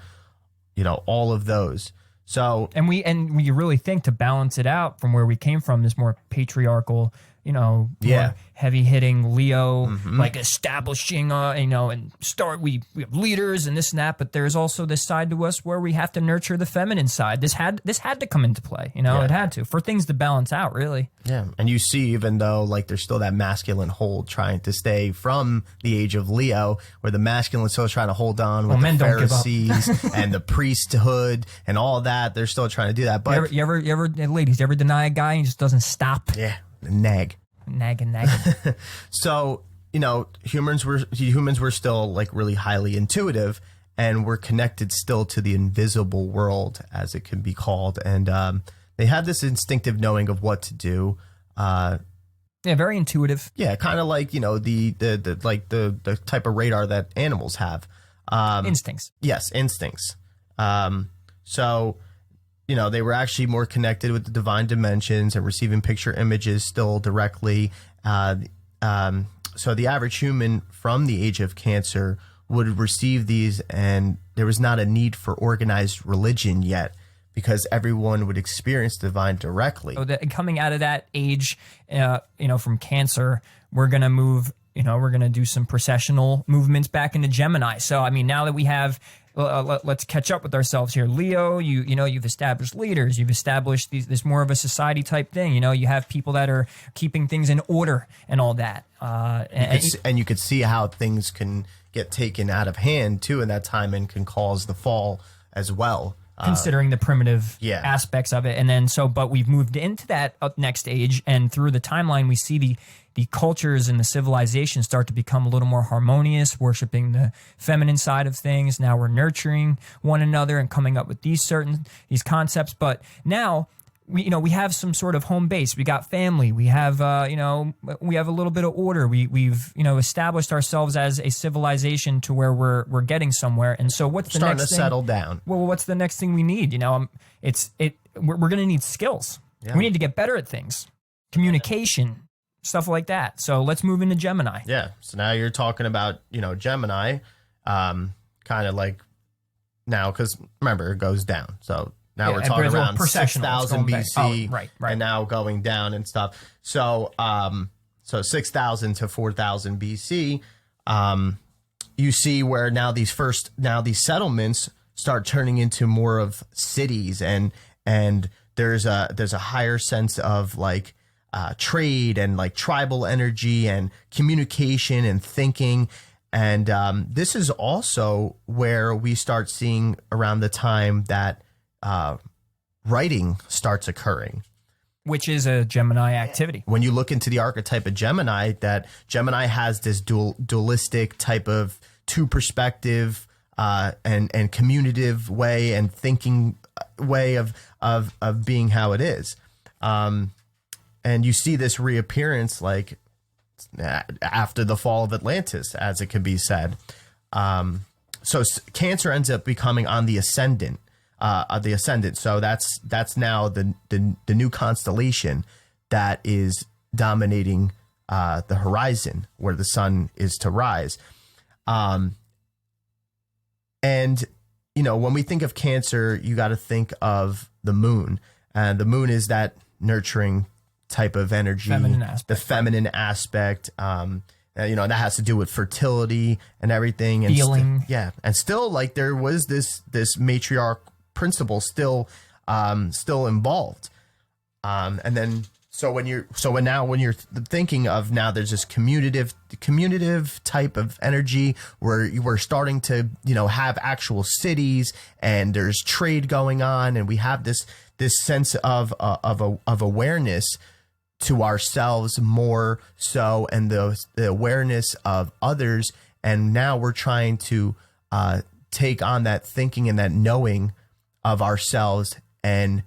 all of those. So and we really think, to balance it out from where we came from, this more patriarchal, more heavy hitting Leo, like establishing, and we have leaders and this and that. But there's also this side to us where we have to nurture the feminine side. This had to come into play. It had to, for things to balance out, really. Yeah, and you see, even though like there's still that masculine hold trying to stay from the age of Leo, where the masculine is still trying to hold on with the Pharisees and the priesthood and all that. They're still trying to do that. But you ever, ladies, you ever deny a guy and he just doesn't stop? Yeah, nagging. So humans were still like really highly intuitive, and we're connected still to the invisible world, as it can be called, and they have this instinctive knowing of what to do. Very intuitive. Yeah, kind of like the type of radar that animals have. Instincts. Yes, instincts. So they were actually more connected with the divine dimensions and receiving picture images still directly. So the average human from the age of Cancer would receive these, and there was not a need for organized religion yet, because everyone would experience divine directly. So coming out of that age, from Cancer, we're going to move, we're going to do some precessional movements back into Gemini. So, I mean, now that we have, let's catch up with ourselves here. Leo, you've established leaders. You've established this more of a society type thing. You have people that are keeping things in order and all that. And you could see how things can get taken out of hand, too, in that time, and can cause the fall as well. Considering the primitive aspects of it. And then but we've moved into that next age, and through the timeline, we see the cultures and the civilizations start to become a little more harmonious, worshiping the feminine side of things. Now we're nurturing one another and coming up with these concepts. But now we have some sort of home base. We got family. We have we have a little bit of order. We've established ourselves as a civilization to where we're getting somewhere. And so what's the starting next to thing? Settle down? Well, what's the next thing we need? We're going to need skills. Yeah. We need to get better at things, communication, stuff like that. So let's move into Gemini. Yeah. So now you're talking about Gemini, kind of like now, because remember, it goes down. So now we're and talking there's a around precessional. It's 6,000 going back. BC, Oh, right. and now going down and stuff. So, so 6,000 to 4,000 BC, you see where now these settlements start turning into more of cities, and there's a higher sense of like trade and like tribal energy and communication and thinking. And this is also where we start seeing around the time that writing starts occurring. Which is a Gemini activity. When you look into the archetype of Gemini, that Gemini has this dualistic type of two perspective and communicative way and thinking way of being how it is. And you see this reappearance like after the fall of Atlantis, as it could be said. So Cancer ends up becoming on the ascendant. So that's now the new constellation that is dominating the horizon where the sun is to rise. And when we think of Cancer, you got to think of the moon, and the moon is that nurturing type of energy, the feminine aspect. That has to do with fertility and everything, and feeling. And still, like, there was this matriarch principle still involved. And then when you're thinking of now, there's this commutative type of energy where you were starting to have actual cities, and there's trade going on, and we have this sense of awareness to ourselves more so, and the awareness of others. And now we're trying to take on that thinking and that knowing of ourselves and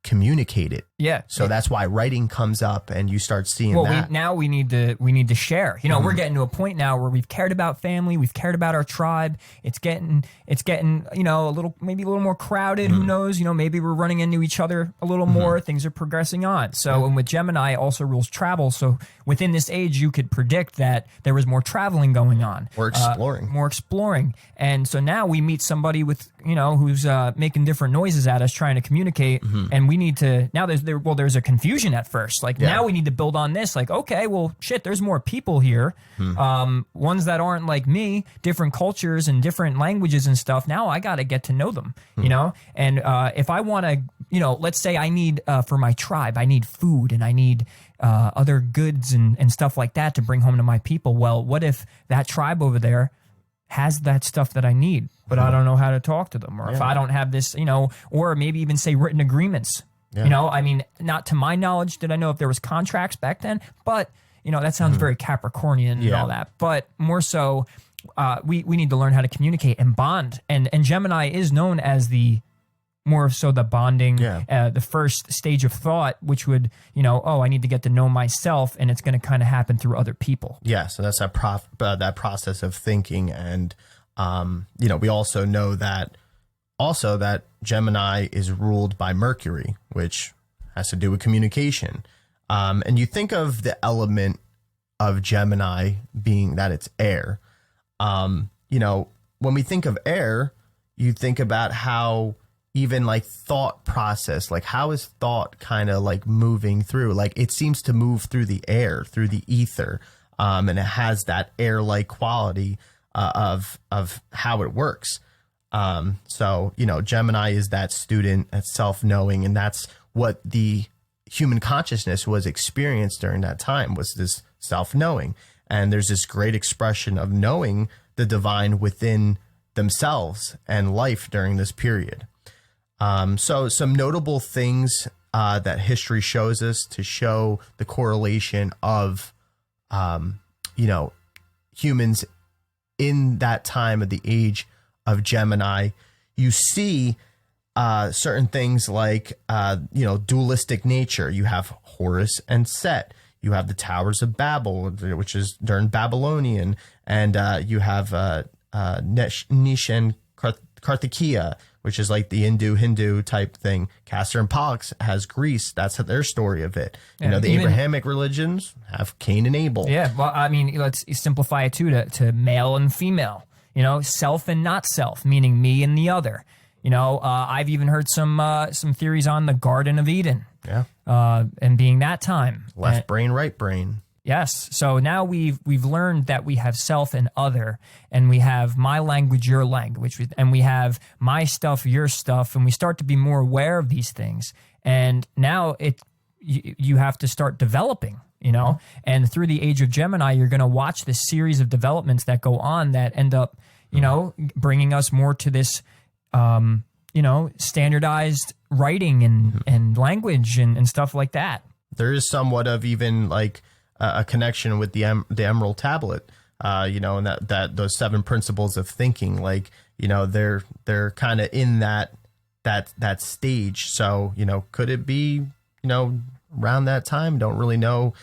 communicate it. Yeah. So that's why writing comes up, and you start seeing that. We need to share. We're getting to a point now where we've cared about family, we've cared about our tribe. It's getting a little more crowded. Who knows? Maybe we're running into each other a little more. Things are progressing on. So, and with Gemini also rules travel. So within this age, you could predict that there was more traveling going on. More exploring. And so now we meet somebody with who's making different noises at us, trying to communicate, and we need to now. There's a confusion at first. Now we need to build on this. Like, okay, well, shit, there's more people here. Ones that aren't like me, different cultures and different languages and stuff. Now I got to get to know them, And if I want to, let's say I need, for my tribe, I need food and I need other goods and stuff like that to bring home to my people. Well, what if that tribe over there has that stuff that I need, but I don't know how to talk to them? Or if I don't have this, or maybe even say written agreements. Not to my knowledge did I know if there was contracts back then, but that sounds very Capricornian and all that. But more so, we need to learn how to communicate and bond. And Gemini is known as the more so the bonding, the first stage of thought, which would, I need to get to know myself, and it's going to kind of happen through other people. Yeah. So that's that process of thinking. And, we also know that Gemini is ruled by Mercury, which has to do with communication. And you think of the element of Gemini being that it's air. When we think of air, you think about how even like thought process, like how is thought kind of like moving through? Like it seems to move through the air, through the ether. And it has that air-like quality of how it works. Gemini is that student, that self-knowing, and that's what the human consciousness was experienced during that time, was this self-knowing. And there's this great expression of knowing the divine within themselves and life during this period. So some notable things that history shows us to show the correlation of, humans in that time of the age of Gemini. You see certain things like, dualistic nature. You have Horus and Set. You have the Towers of Babel, which is during Babylonian. And you have Nish and Karthikeya, which is like the Hindu type thing. Castor and Pollux has Greece. That's their story of it. The Abrahamic religions have Cain and Abel. Yeah, well, let's simplify it too to male and female. self and not self, meaning me and the other. I've even heard some theories on the Garden of Eden. Yeah. And being that time. Left brain, right brain. Yes. So now we've learned that we have self and other, and we have my language, your language, and we have my stuff, your stuff, and we start to be more aware of these things. And now you have to start developing, and through the age of Gemini, you're going to watch this series of developments that go on that end up, bringing us more to this, standardized writing and language and stuff like that. There is somewhat of even like a connection with the Emerald Tablet, and that those 7 principles of thinking, like, they're kind of in that stage. So, could it be, around that time? Don't really know.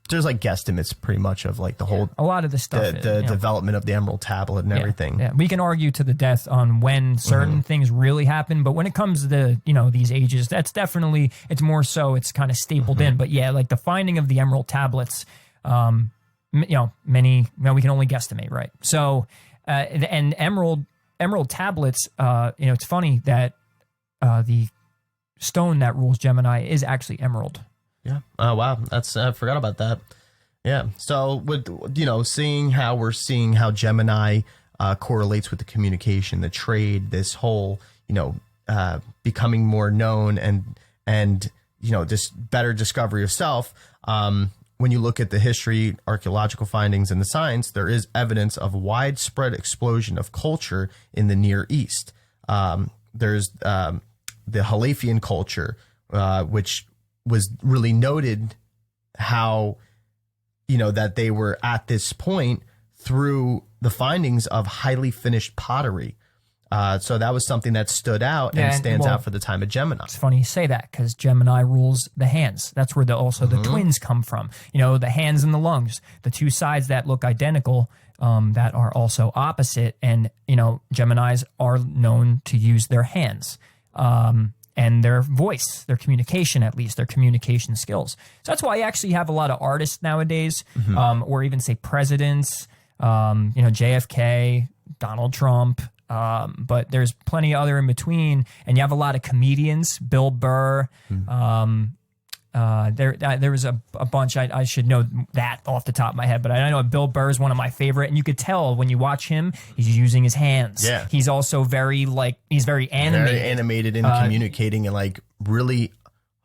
There's like guesstimates pretty much of like the whole, a lot of the stuff, the development of the Emerald Tablet and everything. Yeah, we can argue to the death on when certain things really happen, but when it comes to these ages, that's definitely, it's more so it's kind of stapled in. But yeah, like the finding of the Emerald Tablets, we can only guesstimate, right? So, and Emerald Tablets, it's funny that the stone that rules Gemini is actually emerald. Yeah. Oh, wow. I forgot about that. Yeah. So with, seeing how Gemini correlates with the communication, the trade, this whole, becoming more known and just better discovery of self. When you look at the history, archaeological findings, and the science, there is evidence of widespread explosion of culture in the Near East. There's the Halafian culture, which was really noted how, that they were at this point through the findings of highly finished pottery. So that was something that stood out and stands out for the time of Gemini. It's funny you say that because Gemini rules the hands. That's where also the twins come from. The hands and the lungs, the two sides that look identical, that are also opposite. And, Geminis are known to use their hands. And their voice, their communication, at least their communication skills. So that's why you actually have a lot of artists nowadays, or even say presidents, JFK, Donald Trump, but there's plenty other in between. And you have a lot of comedians, Bill Burr. There was a bunch. I should know that off the top of my head, but I know Bill Burr is one of my favorite, and you could tell when you watch him, he's using his hands. Yeah, he's also he's very animated, in communicating and like really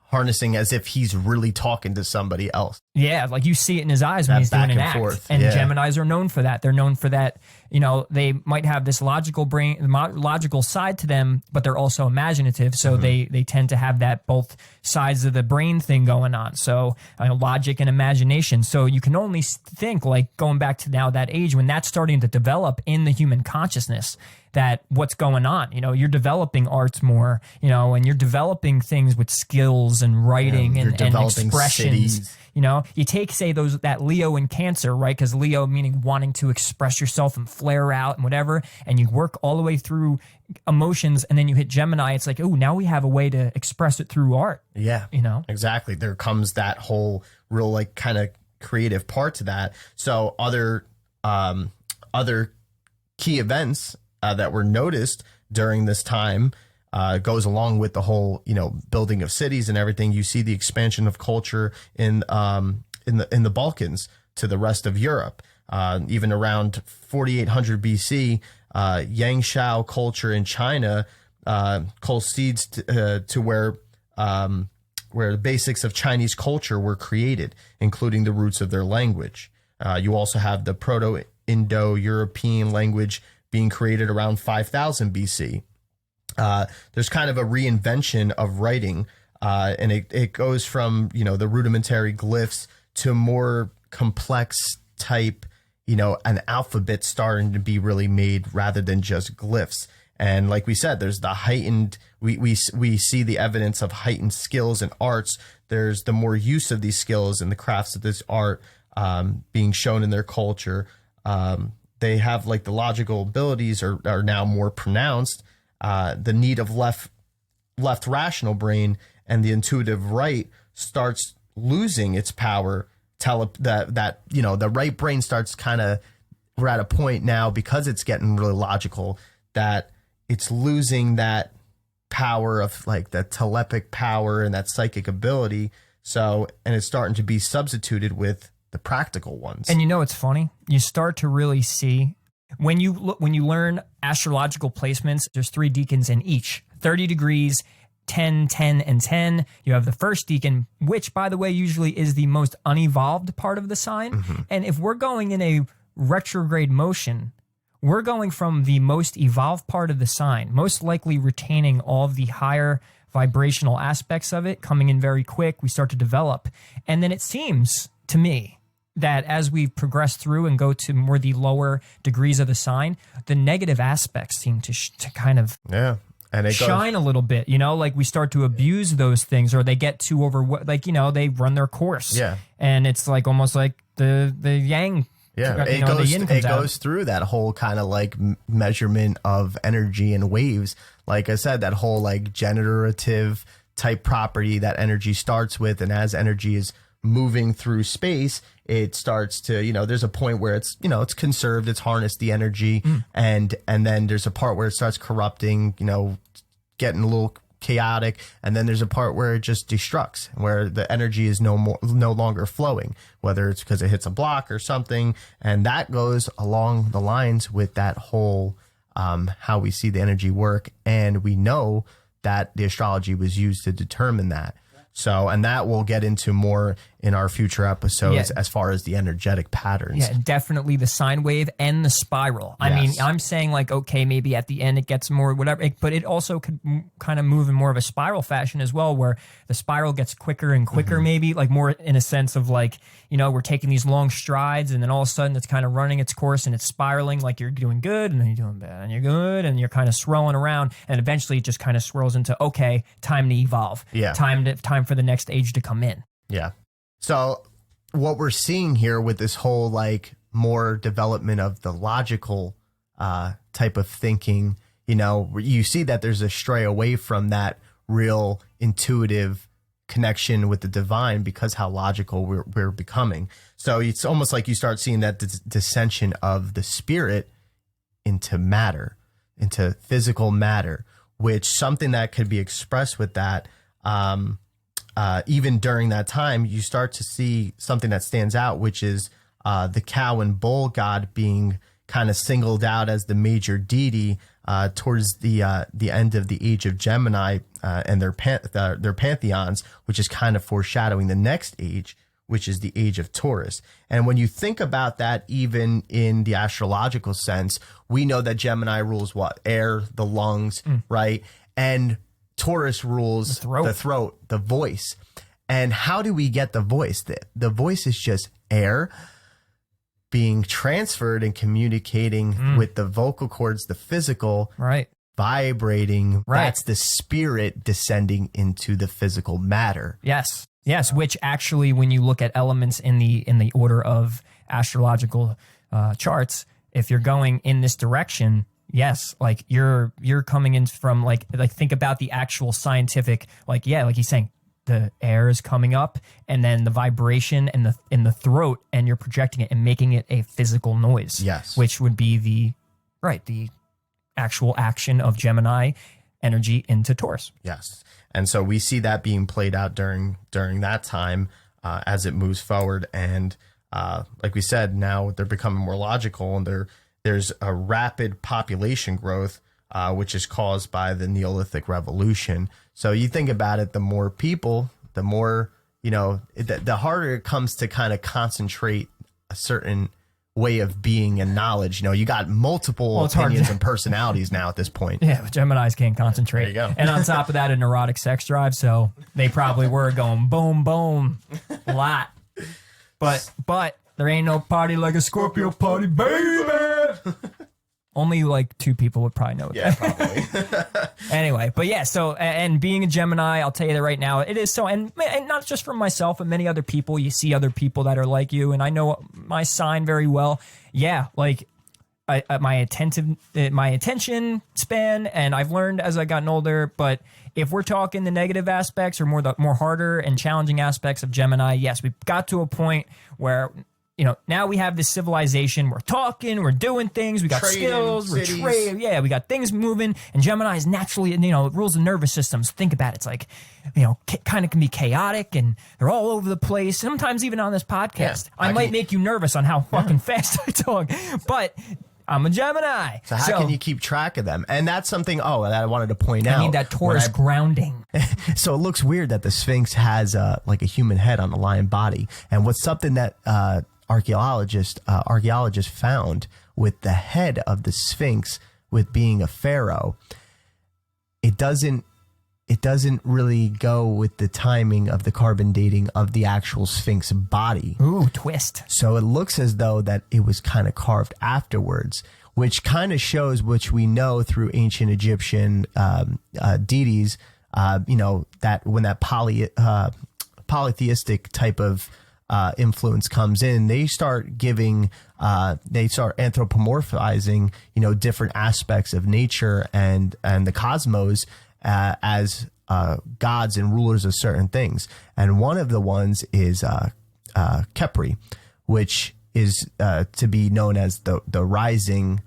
harnessing as if he's really talking to somebody else. Yeah, like you see it in his eyes when he's doing an act. And Geminis are known for that. They're known for that. They might have this logical side to them, but they're also imaginative. So they tend to have that both sides of the brain thing going on. So logic and imagination. So you can only think, like going back to now that age when that's starting to develop in the human consciousness, that what's going on, you're developing arts more, and you're developing things with skills and writing and expressions. Cities. You take, say, that Leo and Cancer, right? Because Leo meaning wanting to express yourself and flare out and whatever, and you work all the way through emotions, and then you hit Gemini. It's like, oh, now we have a way to express it through art. Yeah, exactly. There comes that whole real like kind of creative part to that. So other key events that were noticed during this time goes along with the whole, building of cities and everything. You see the expansion of culture in the Balkans to the rest of Europe. Even around 4800 BC, Yangshao culture in China proceeds to where the basics of Chinese culture were created, including the roots of their language. You also have the Proto-Indo-European language being created around 5000 BC. There's kind of a reinvention of writing, and it goes from, the rudimentary glyphs to more complex type, an alphabet starting to be really made rather than just glyphs. And like we said, there's the heightened, we see the evidence of heightened skills and arts. There's the more use of these skills and the crafts of this art being shown in their culture. They have like the logical abilities are now more pronounced. The need of left rational brain and the intuitive right starts losing its power. The right brain starts kind of we're at a point now, because it's getting really logical, that it's losing that power of like the telepathic power and that psychic ability. So, and it's starting to be substituted with the practical ones. And you know, it's funny. You start to really see when you learn astrological placements, there's 3 decans in each 30 degrees, 10, 10, and 10. You have the first decan, which, by the way, usually is the most unevolved part of the sign. Mm-hmm. And if we're going in a retrograde motion, we're going from the most evolved part of the sign, most likely retaining all of the higher vibrational aspects of it, coming in very quick. We start to develop. And then it seems to me that as we progress through and go to more the lower degrees of the sign, the negative aspects seem to kind of and it shine a little bit, you know, like we start to abuse those things, or they get too like, you know, they run their course. Yeah. And it's like almost like the yang. Yeah, it goes through that whole kind of like measurement of energy and waves. Like I said, that whole like generative type property that energy starts with, and as energy is moving through space, it starts to, you know, there's a point where it's, you know, it's conserved, it's harnessed the energy, and then there's a part where it starts corrupting, you know, getting a little chaotic, and then there's a part where it just destructs, where the energy is no longer flowing, whether it's because it hits a block or something. And that goes along the lines with that whole how we see the energy work, and we know that the astrology was used to determine that. So, and that we'll get into more in our future episodes as far as the energetic patterns. Yeah, definitely the sine wave and the spiral. I mean, I'm saying like, okay, maybe at the end it gets more whatever, but it also could kind of move in more of a spiral fashion as well, where the spiral gets quicker and quicker, maybe like more in a sense of like, you know, we're taking these long strides and then all of a sudden it's kind of running its course and it's spiraling, like you're doing good and then you're doing bad and you're good and you're kind of swirling around, and eventually it just kind of swirls into, okay, time to evolve. Yeah. Time for the next age to come in. Yeah. So what we're seeing here with this whole like more development of the logical type of thinking, you know, you see that there's a stray away from that real intuitive connection with the divine because how logical we're becoming. So it's almost like you start seeing that dissension of the spirit into matter, into physical matter, which something that could be expressed with that. Even during that time, you start to see something that stands out, which is the cow and bull god being kind of singled out as the major deity towards the end of the Age of Gemini and their pantheons, which is kind of foreshadowing the next age, which is the Age of Taurus. And when you think about that, even in the astrological sense, we know that Gemini rules what? Air, the lungs, right? And Taurus rules the throat, the voice. And how do we get the voice? The voice is just air being transferred and communicating with the vocal cords, the physical, vibrating. That's the spirit descending into the physical matter. Yes. Which actually, when you look at elements in the order of astrological charts, if you're going in this direction, yes, like you're coming in from like think about the actual scientific, like he's saying the air is coming up and then the vibration and in the throat, and you're projecting it and making it a physical noise. Yes. Which would be the actual action of Gemini energy into Taurus. Yes. And so we see that being played out during that time as it moves forward. And like we said, now they're becoming more logical, and there's a rapid population growth, which is caused by the Neolithic Revolution. So you think about it, the more people, the more, you know, the harder it comes to kind of concentrate a certain way of being and knowledge. You know, you got multiple opinions and personalities now at this point. Yeah, but Geminis can't concentrate. There you go. And on top of that, a neurotic sex drive, so they probably were going boom, boom a lot. But there ain't no party like a Scorpio party, baby. Only like 2 people would probably know that. Yeah, probably. Anyway, but yeah, so, and being a Gemini, I'll tell you that right now, it is so, and not just from myself, but many other people, you see other people that are like you, and I know my sign very well. Yeah, like my attention span, and I've learned as I've gotten older, but if we're talking the negative aspects or more harder and challenging aspects of Gemini, yes, we've got to a point where, now we have this civilization. We're talking, we're doing things, we got Trading, skills, we're cities. trading. Yeah, we got things moving. And Gemini is naturally, it rules the nervous system. So think about it. It's like, kind of can be chaotic and they're all over the place. Sometimes even on this podcast, Yeah, I might make you nervous on how fucking fast I talk, but I'm a Gemini. So how can you keep track of them? And that's something, that I wanted to point out. I need that Taurus grounding. So it looks weird that the Sphinx has like a human head on a lion body. And what's something that archaeologists found with the head of the Sphinx, with being a pharaoh, it doesn't really go with the timing of the carbon dating of the actual Sphinx body. Ooh, twist. So it looks as though that it was kind of carved afterwards, which kind of shows, which we know through ancient Egyptian deities, that when that polytheistic type of influence comes in, they start anthropomorphizing, different aspects of nature and the cosmos as gods and rulers of certain things. And one of the ones is Khepri, which is to be known as the rising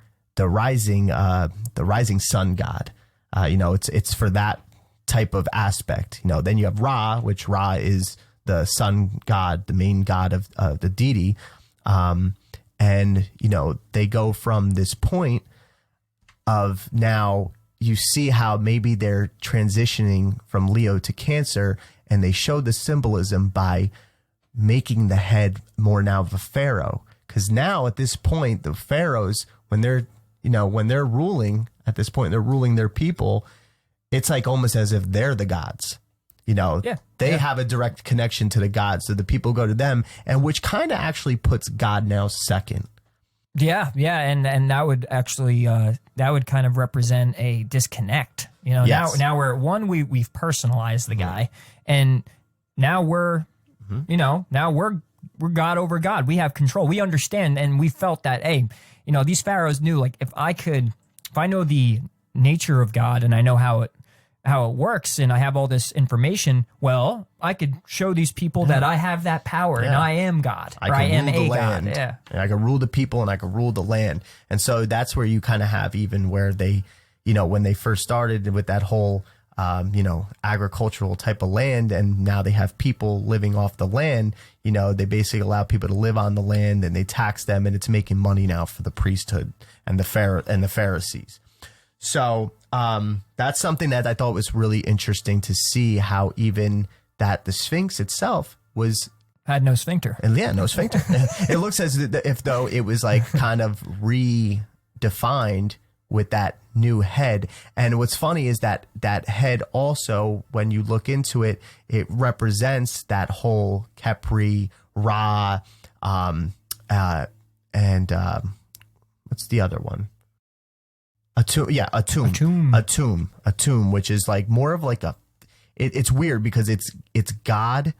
sun god. It's for that type of aspect. Then you have Ra, which Ra is the sun god, the main god of the deity. And they go from this point of now. You see how maybe they're transitioning from Leo to Cancer, and they show the symbolism by making the head more now of a pharaoh. Because now at this point, the pharaohs, when they're ruling at this point, they're ruling their people. It's like almost as if they're the gods. They have a direct connection to the gods, so the people go to them, and which kind of actually puts God now second. Yeah, and that would actually that would kind of represent a disconnect. Yes. Now we've personalized the guy, and now we're now we're God over God. We have control. We understand, and we felt that these pharaohs knew, like, if I know the nature of God and I know how it works, and I have all this information, well, I could show these people that I have that power and I am God. I am a God. Yeah. And I can rule the people and I can rule the land. And so that's where you kind of have even where they, when they first started with that whole, agricultural type of land, and now they have people living off the land, they basically allow people to live on the land and they tax them, and it's making money now for the priesthood and the Pharisees. So that's something that I thought was really interesting to see, how even that the Sphinx itself had no sphincter. And no sphincter. It looks as if though it was like kind of redefined with that new head. And what's funny is that head also, when you look into it, it represents that whole Khepri, Ra, and what's the other one? A tomb, which is like more of like it's weird because it's God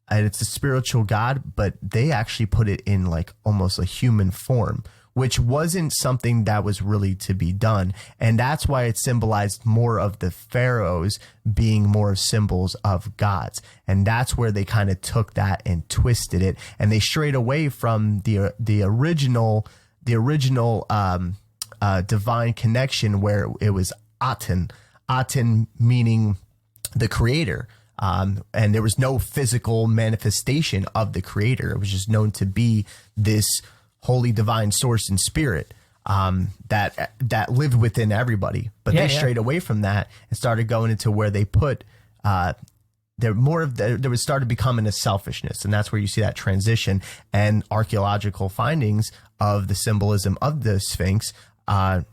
and it's a spiritual God, but they actually put it in like almost a human form, which wasn't something that was really to be done. And that's why it symbolized more of the pharaohs being more symbols of gods. And that's where they kind of took that and twisted it. And they strayed away from the original divine connection, where it was Aten meaning the creator. And there was no physical manifestation of the creator. It was just known to be this holy divine source and spirit that lived within everybody. But they strayed away from that and started going into where they put there was started becoming a selfishness, and that's where you see that transition. And archaeological findings of the symbolism of the Sphinx kind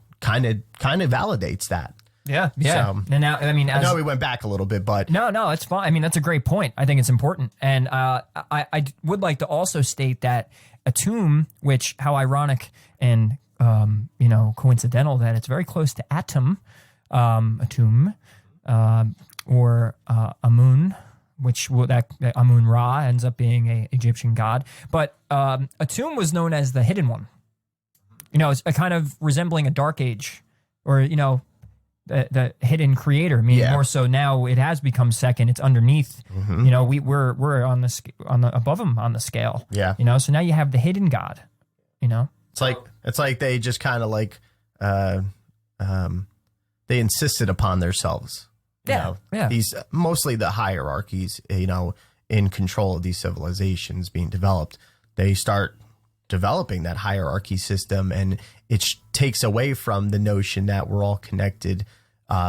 of validates that. Yeah. So, and now, I know we went back a little bit, but no, it's fine. That's a great point. I think it's important, and I would like to also state that a tomb, which, how ironic and coincidental that it's very close to atom, a tomb, or Amun, which Amun Ra ends up being a Egyptian god, but a tomb was known as the hidden one. It's a kind of resembling a dark age, or the hidden creator, meaning more so now it has become second. It's underneath. You know, we're on the above them on the scale. Yeah. You know, so now you have the hidden God. You know, it's like they just kind of like they insisted upon themselves. You know, these mostly the hierarchies, you know, in control of these civilizations being developed. They start developing that hierarchy system, and it takes away from the notion that we're all connected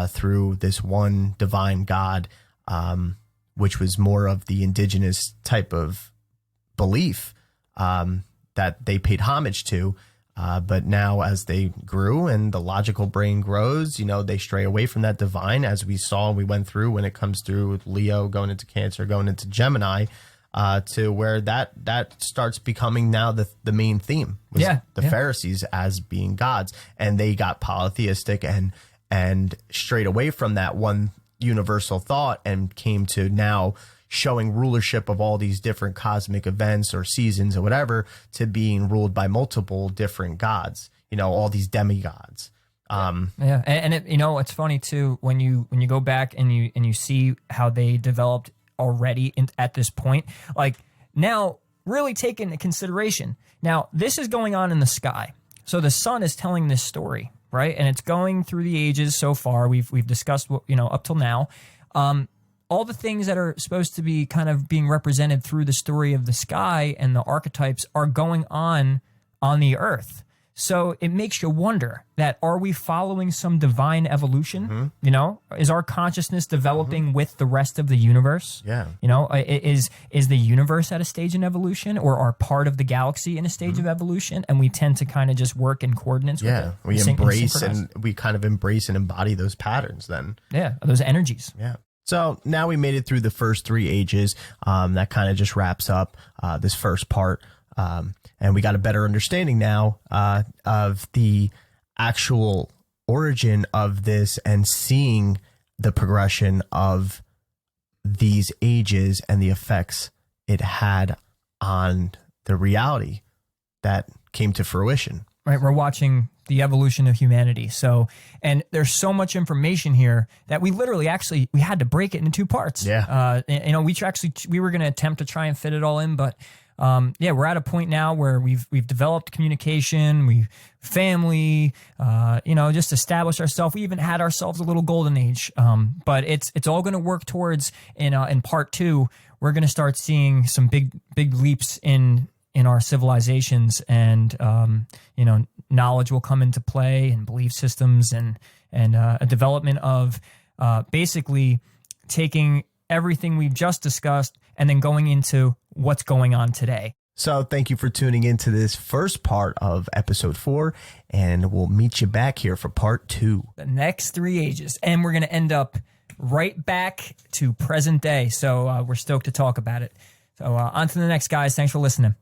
through this one divine God, which was more of the indigenous type of belief that they paid homage to. But now as they grew and the logical brain grows, you know, they stray away from that divine, as we saw and we went through when it comes through with Leo going into Cancer, going into Gemini, to where that starts becoming now the main theme. Was the Pharisees as being gods, and they got polytheistic and strayed away from that one universal thought and came to now showing rulership of all these different cosmic events or seasons or whatever to being ruled by multiple different gods, you know, all these demigods. And it, you know, it's funny too, when you go back and you see how they developed already at this point, like now really take into consideration. Now this is going on in the sky. So the sun is telling this story, right? And it's going through the ages so far. We've discussed what, you know, up till now. All the things that are supposed to be kind of being represented through the story of the sky and the archetypes are going on the earth. So it makes you wonder that, are we following some divine evolution? You know, is our consciousness developing with the rest of the universe? Yeah. You know, is the universe at a stage in evolution, or are part of the galaxy in a stage of evolution? And we tend to kind of just work in coordinates with it. We embrace and we kind of embrace and embody those patterns then. Yeah, those energies. Yeah. So now we made it through the first 3 ages. That kind of just wraps up this first part. And we got a better understanding now of the actual origin of this and seeing the progression of these ages and the effects it had on the reality that came to fruition. Right, we're watching the evolution of humanity. So, and there's so much information here that we literally we had to break it into 2 parts. Yeah. You know, we were going to attempt to try and fit it all in, but we're at a point now where we've developed communication, family, you know, just established ourselves. We even had ourselves a little golden age. But it's all going to work towards in part 2, we're going to start seeing some big leaps in our civilizations, and you know, knowledge will come into play, and belief systems, and a development of basically taking everything we've just discussed and then going into what's going on today. So thank you for tuning into this first part of episode 4, and we'll meet you back here for part 2. The next 3 ages, and we're going to end up right back to present day. So we're stoked to talk about it. So on to the next, guys. Thanks for listening.